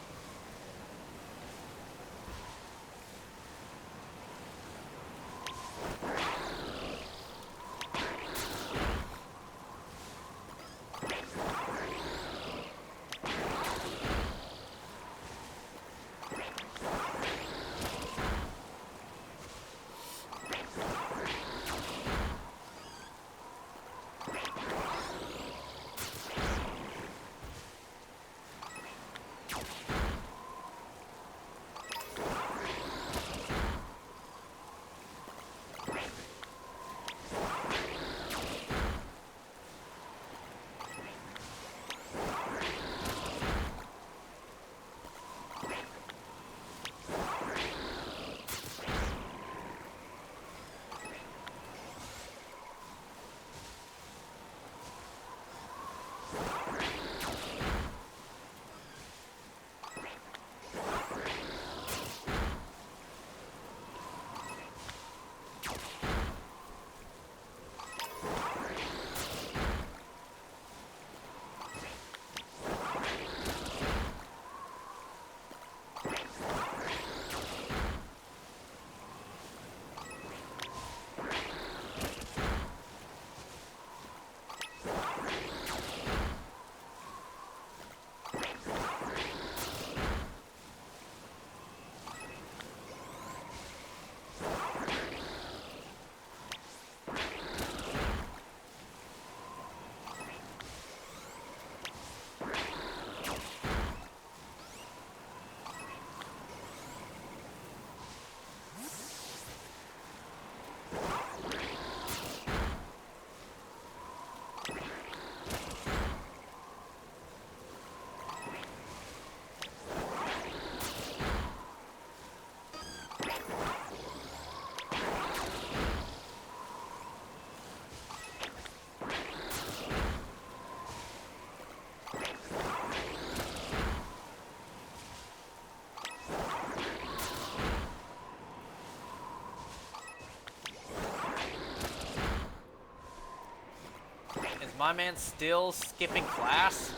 Speaker 1: Is my man still skipping class?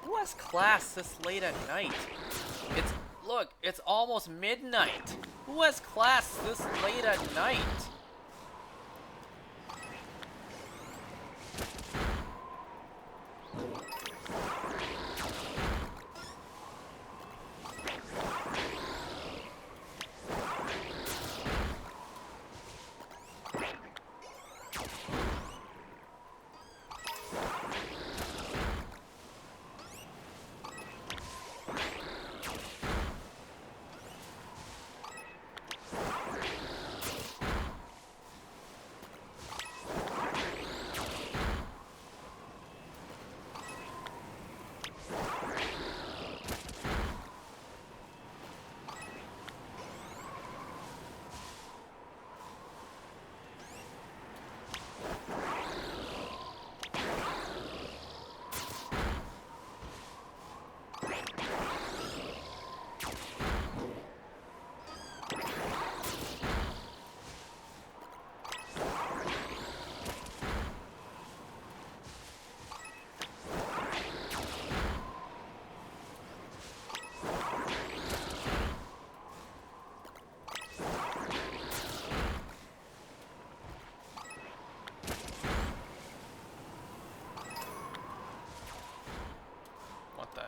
Speaker 1: Who has class this late at night? Look, it's almost midnight. Who has class this late at night?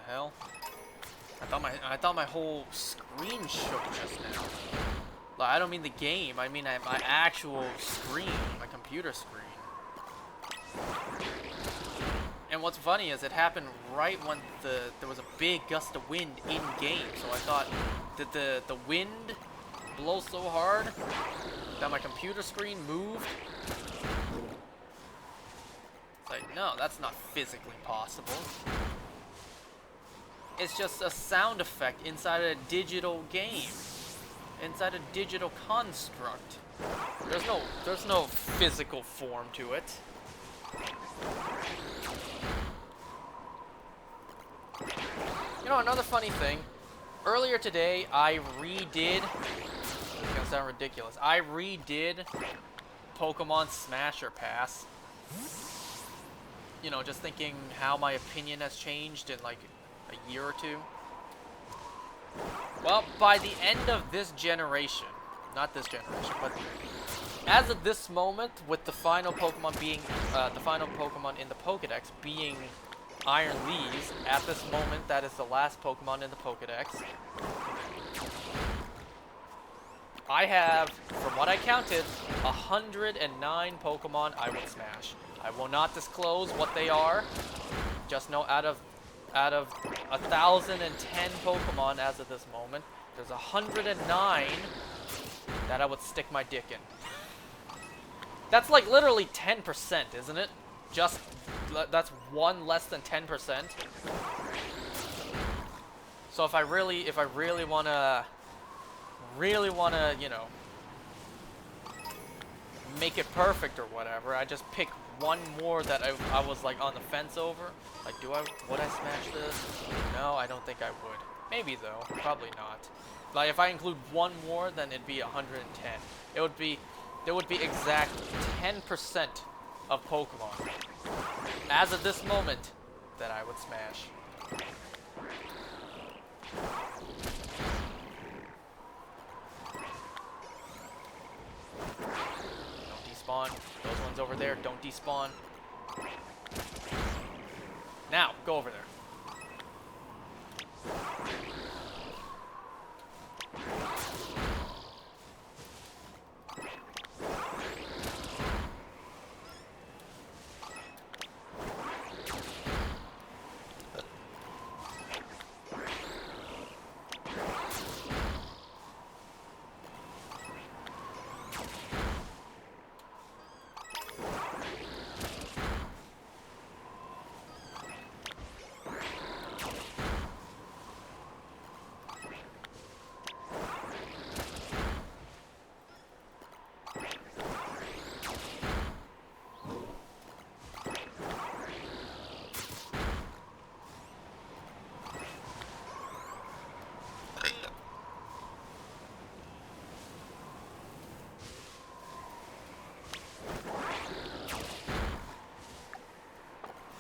Speaker 1: Hell? I thought my whole screen shook just now. I don't mean the game. I mean my actual screen, my computer screen. And what's funny is it happened right when there was a big gust of wind in game. So I thought, did the wind blow so hard that my computer screen moved? It's like, no, that's not physically possible. It's just a sound effect inside a digital game, inside a digital construct. There's no physical form to it. You know, another funny thing. Earlier today, I redid. It's gonna sound ridiculous. I redid Pokemon Smash or Pass. You know, just thinking how my opinion has changed in like a year or two. Well, by the end of this generation, not this generation, but as of this moment, with the final Pokemon being, the final Pokemon in the Pokedex being Iron Leaves, at this moment, that is the last Pokemon in the Pokedex. I have, from what I counted, 109 Pokemon I would smash. I will not disclose what they are. Just know out of 1,010 Pokemon as of this moment, there's 109 that I would stick my dick in. That's like literally 10%, isn't it? Just that's one less than 10%. So if I really wanna, you know, make it perfect or whatever, I just pick one more that I was like on the fence over. Like, would I smash this? No, I don't think I would. Maybe though, probably not. Like if I include one more, then it'd be 110. There would be exact 10% of Pokemon as of this moment that I would smash. Don't despawn. Those ones over there, don't despawn. Now, go over there.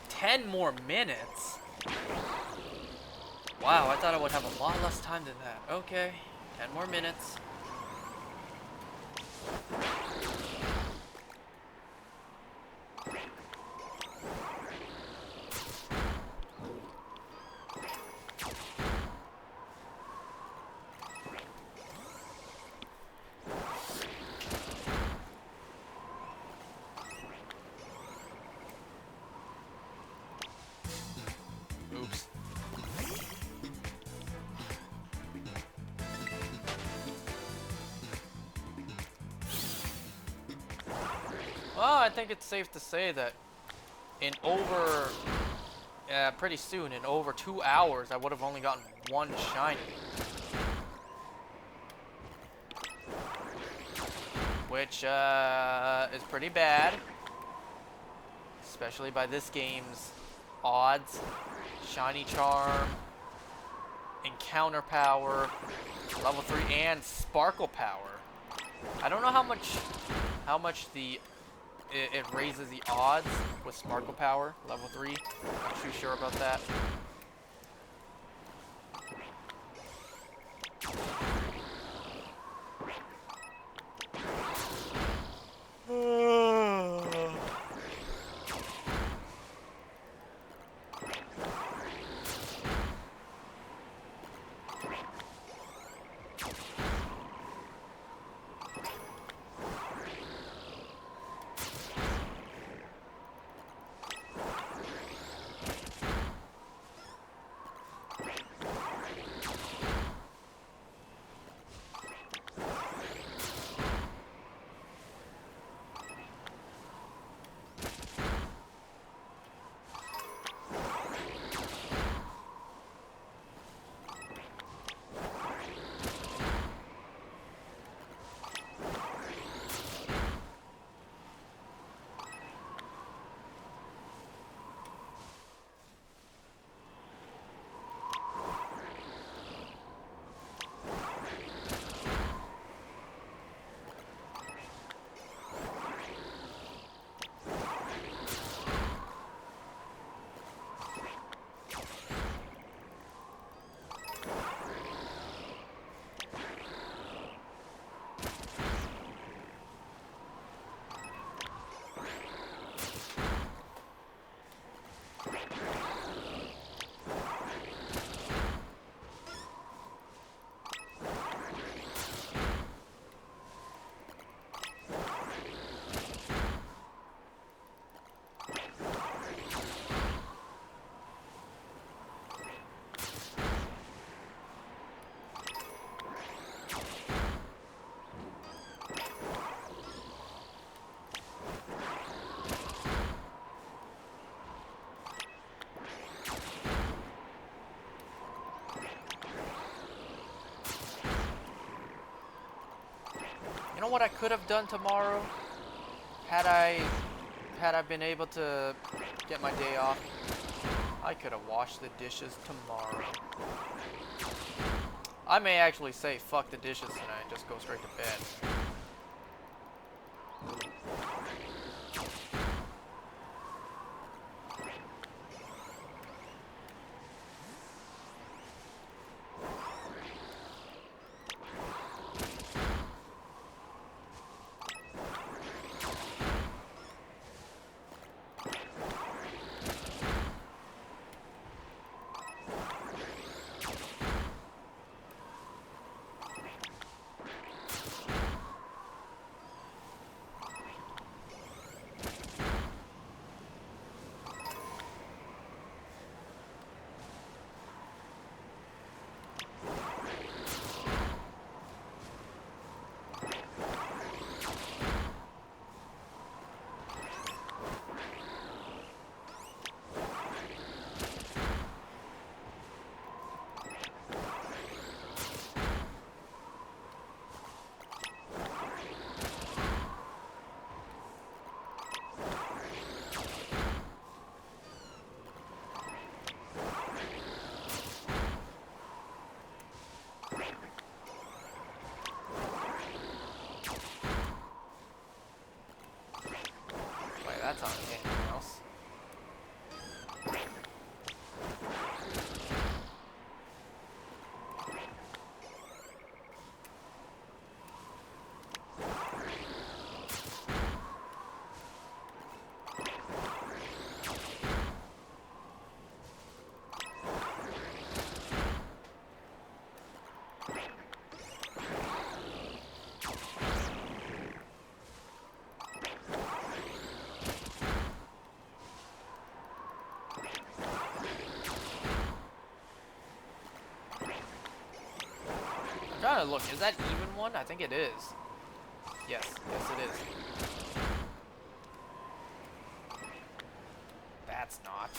Speaker 1: Ten more minutes? Wow, I thought I would have a lot less time than that. Okay, 10 more minutes. Oops. Well, I think it's safe to say that in over, pretty soon, in over 2 hours, I would have only gotten one shiny. Which, is pretty bad. Especially by this game's odds. Shiny Charm, Encounter Power, Level 3, and Sparkle Power. I don't know how much it raises the odds with Sparkle Power, Level 3. Not too sure about that. what I could have done tomorrow? Had I been able to get my day off, I could have washed the dishes tomorrow. I may actually say fuck the dishes tonight and just go straight to bed. That's on anything else. I'm trying to look. Is that even one? I think it is. Yes. Yes, it is. That's not.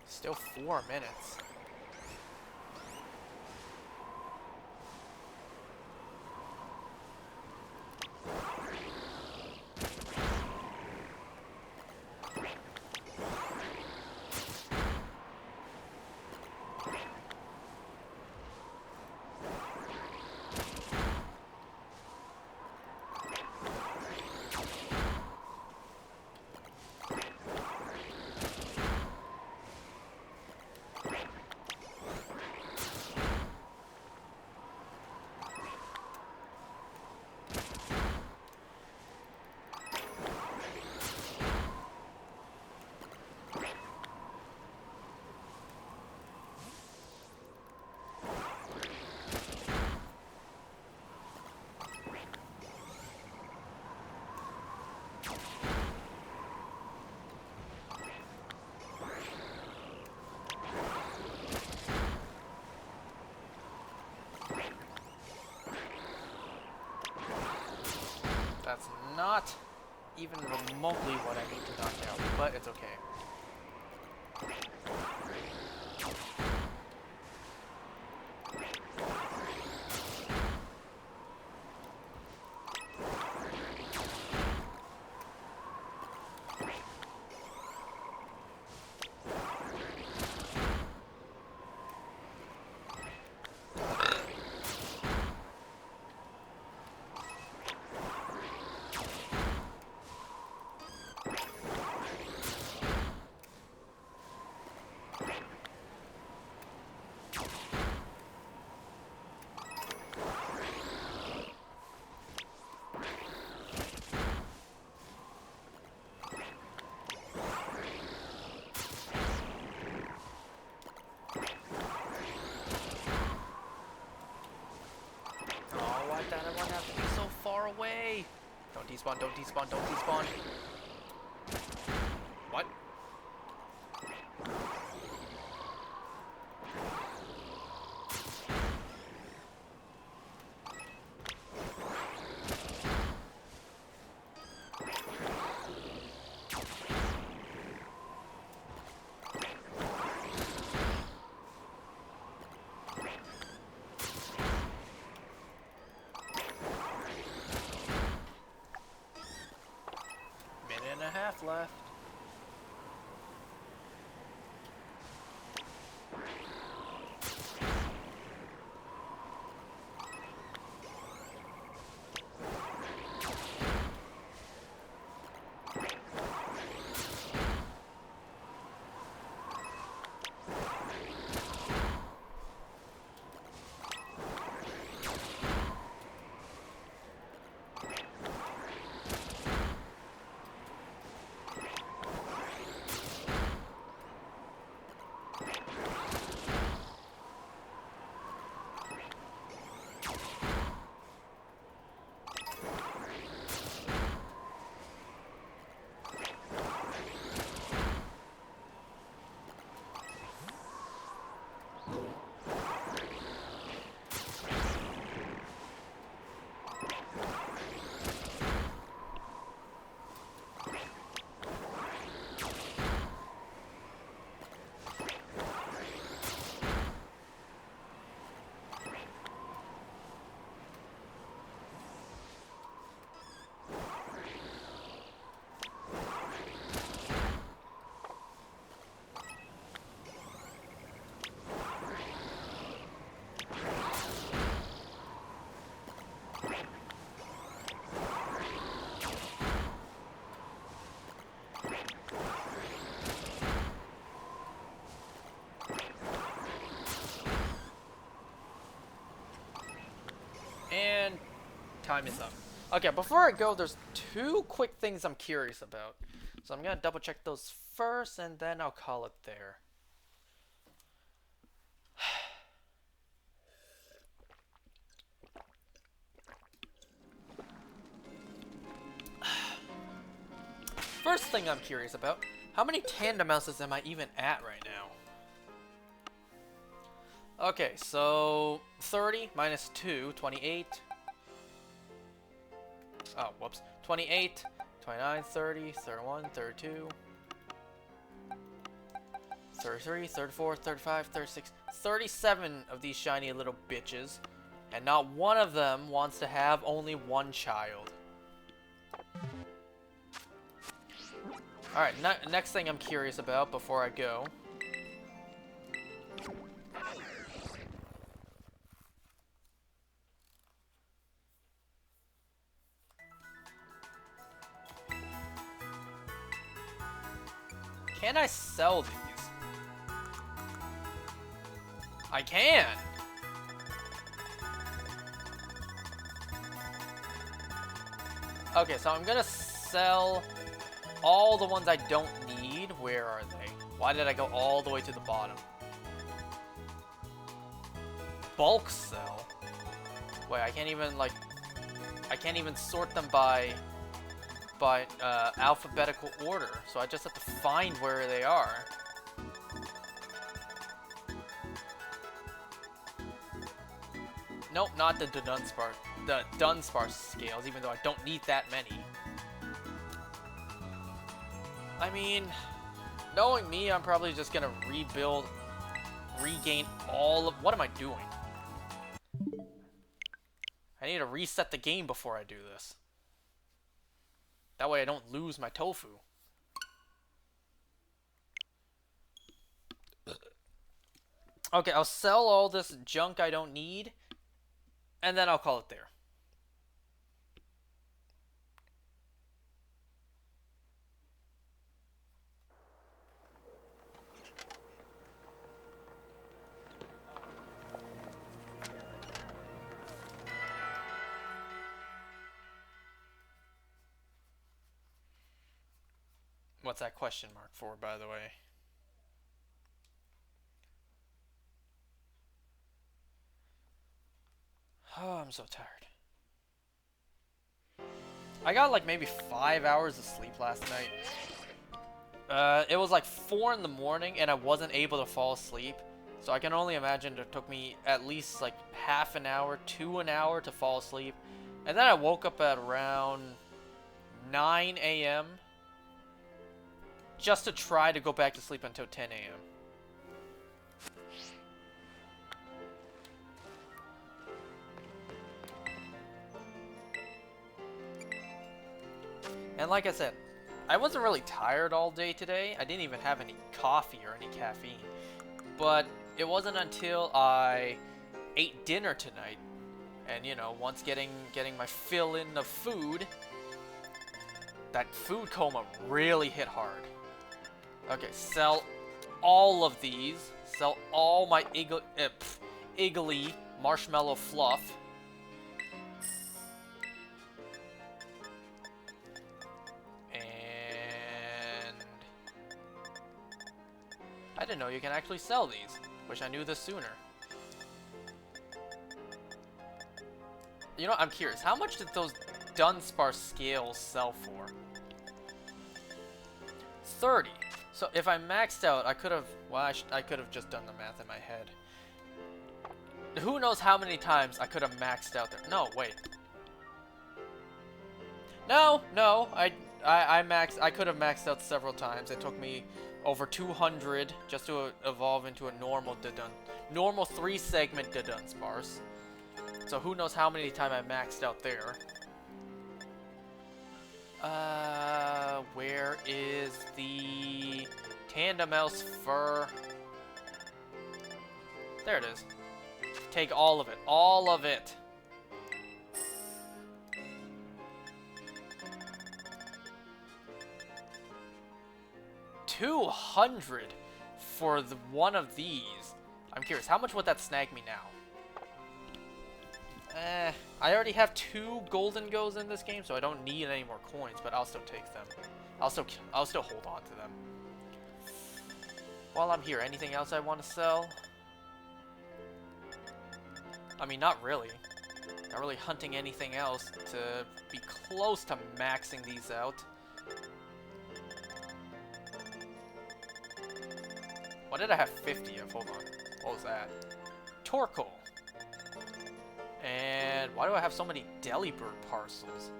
Speaker 1: Still 4 minutes. That's not even remotely what I need to knock out, but it's okay. Don't despawn, don't despawn, don't despawn. What? Minute and a half left. And time is up. Okay, before I go, there's two quick things I'm curious about. So I'm gonna double check those first, and then I'll call it there. First thing I'm curious about, how many tandem mouses am I even at right now? Okay, so 30 minus 2, 28. Oh, whoops. 28, 29, 30, 31, 32, 33, 34, 35, 36, 37 of these shiny little bitches. And not one of them wants to have only one child. Alright, next thing I'm curious about before I go. Can I sell these? I can! Okay, so I'm gonna sell all the ones I don't need. Where are they? Why did I go all the way to the bottom? Bulk sell? Wait, I can't even, like... I can't even sort them by alphabetical order, so I just have to find where they are. Nope, not the Dunsparce scales, even though I don't need that many. I mean, knowing me, I'm probably just gonna regain all of... What am I doing? I need to reset the game before I do this. That way I don't lose my tofu. Okay, I'll sell all this junk I don't need, and then I'll call it there. What's that question mark for, by the way? Oh, I'm so tired. I got like maybe 5 hours of sleep last night. It was like 4 in the morning and I wasn't able to fall asleep. So I can only imagine it took me at least like half an hour to an hour to fall asleep. And then I woke up at around 9 a.m. just to try to go back to sleep until 10 a.m. And like I said, I wasn't really tired all day today. I didn't even have any coffee or any caffeine. But it wasn't until I ate dinner tonight, and you know, once getting my fill in of food, that food coma really hit hard. Okay, sell all of these. Sell all my Iggly marshmallow fluff. I didn't know you can actually sell these. Wish I knew this sooner. You know, I'm curious. How much did those Dunsparce scales sell for? 30. So if I maxed out, I could have... Well, I could have just done the math in my head. Who knows how many times I could have maxed out there. No, wait. No, I could have maxed out several times. It took me over 200 just to evolve into a normal 3-segment Dunsparce. So who knows how many times I maxed out there. Where is the Tandem-Mouse fur? There it is. Take all of it. All of it. $200 for one of these. I'm curious, how much would that snag me now? I already have 2 golden goes in this game, so I don't need any more coins, but I'll still take them. I'll still hold on to them. While I'm here, anything else I want to sell? I mean, not really. Not really hunting anything else to be close to maxing these out. What did I have 50 of? Hold on. What was that? Torkoal. And why do I have so many Delibird parcels?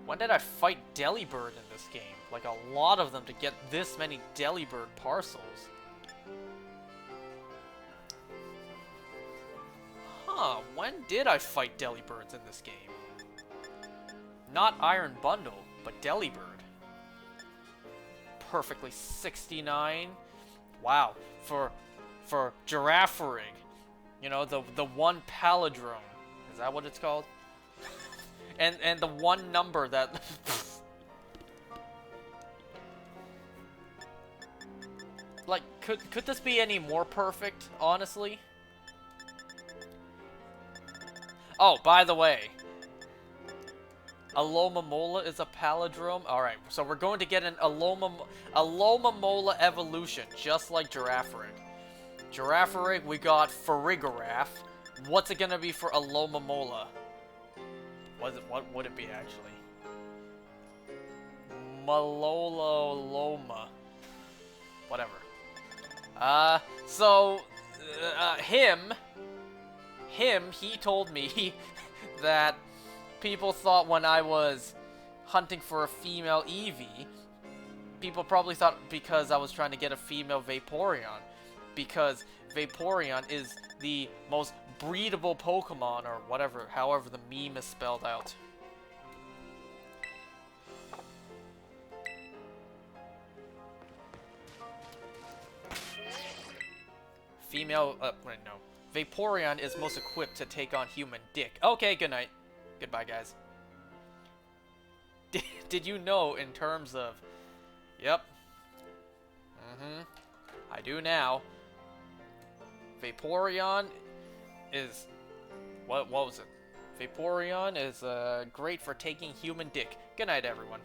Speaker 1: When did I fight Delibird in this game? Like a lot of them to get this many Delibird parcels. Huh, when did I fight Delibirds in this game? Not Iron Bundle, but Delibird. Perfectly 69. Wow, for Girafarig. You know, the one palindrome. Is that what it's called? and the one number that like could this be any more perfect, honestly? Oh, by the way, Alomomola is a palindrome. Alright, so we're going to get an Alomomola evolution, just like Girafarig. Girafarig, we got Farigiraf. What's it gonna be for Alomomola? What would it be, actually? Malololoma. Whatever. He told me that people thought when I was hunting for a female Eevee, people probably thought because I was trying to get a female Vaporeon, because Vaporeon is the most breedable Pokemon, or whatever, however the meme is spelled out. Female, wait, no. Vaporeon is most equipped to take on human dick. Okay, good night. Goodbye, guys. Did you know in terms of... Yep. I do now. Vaporeon is... What was it? Vaporeon is great for taking human dick. Good night, everyone.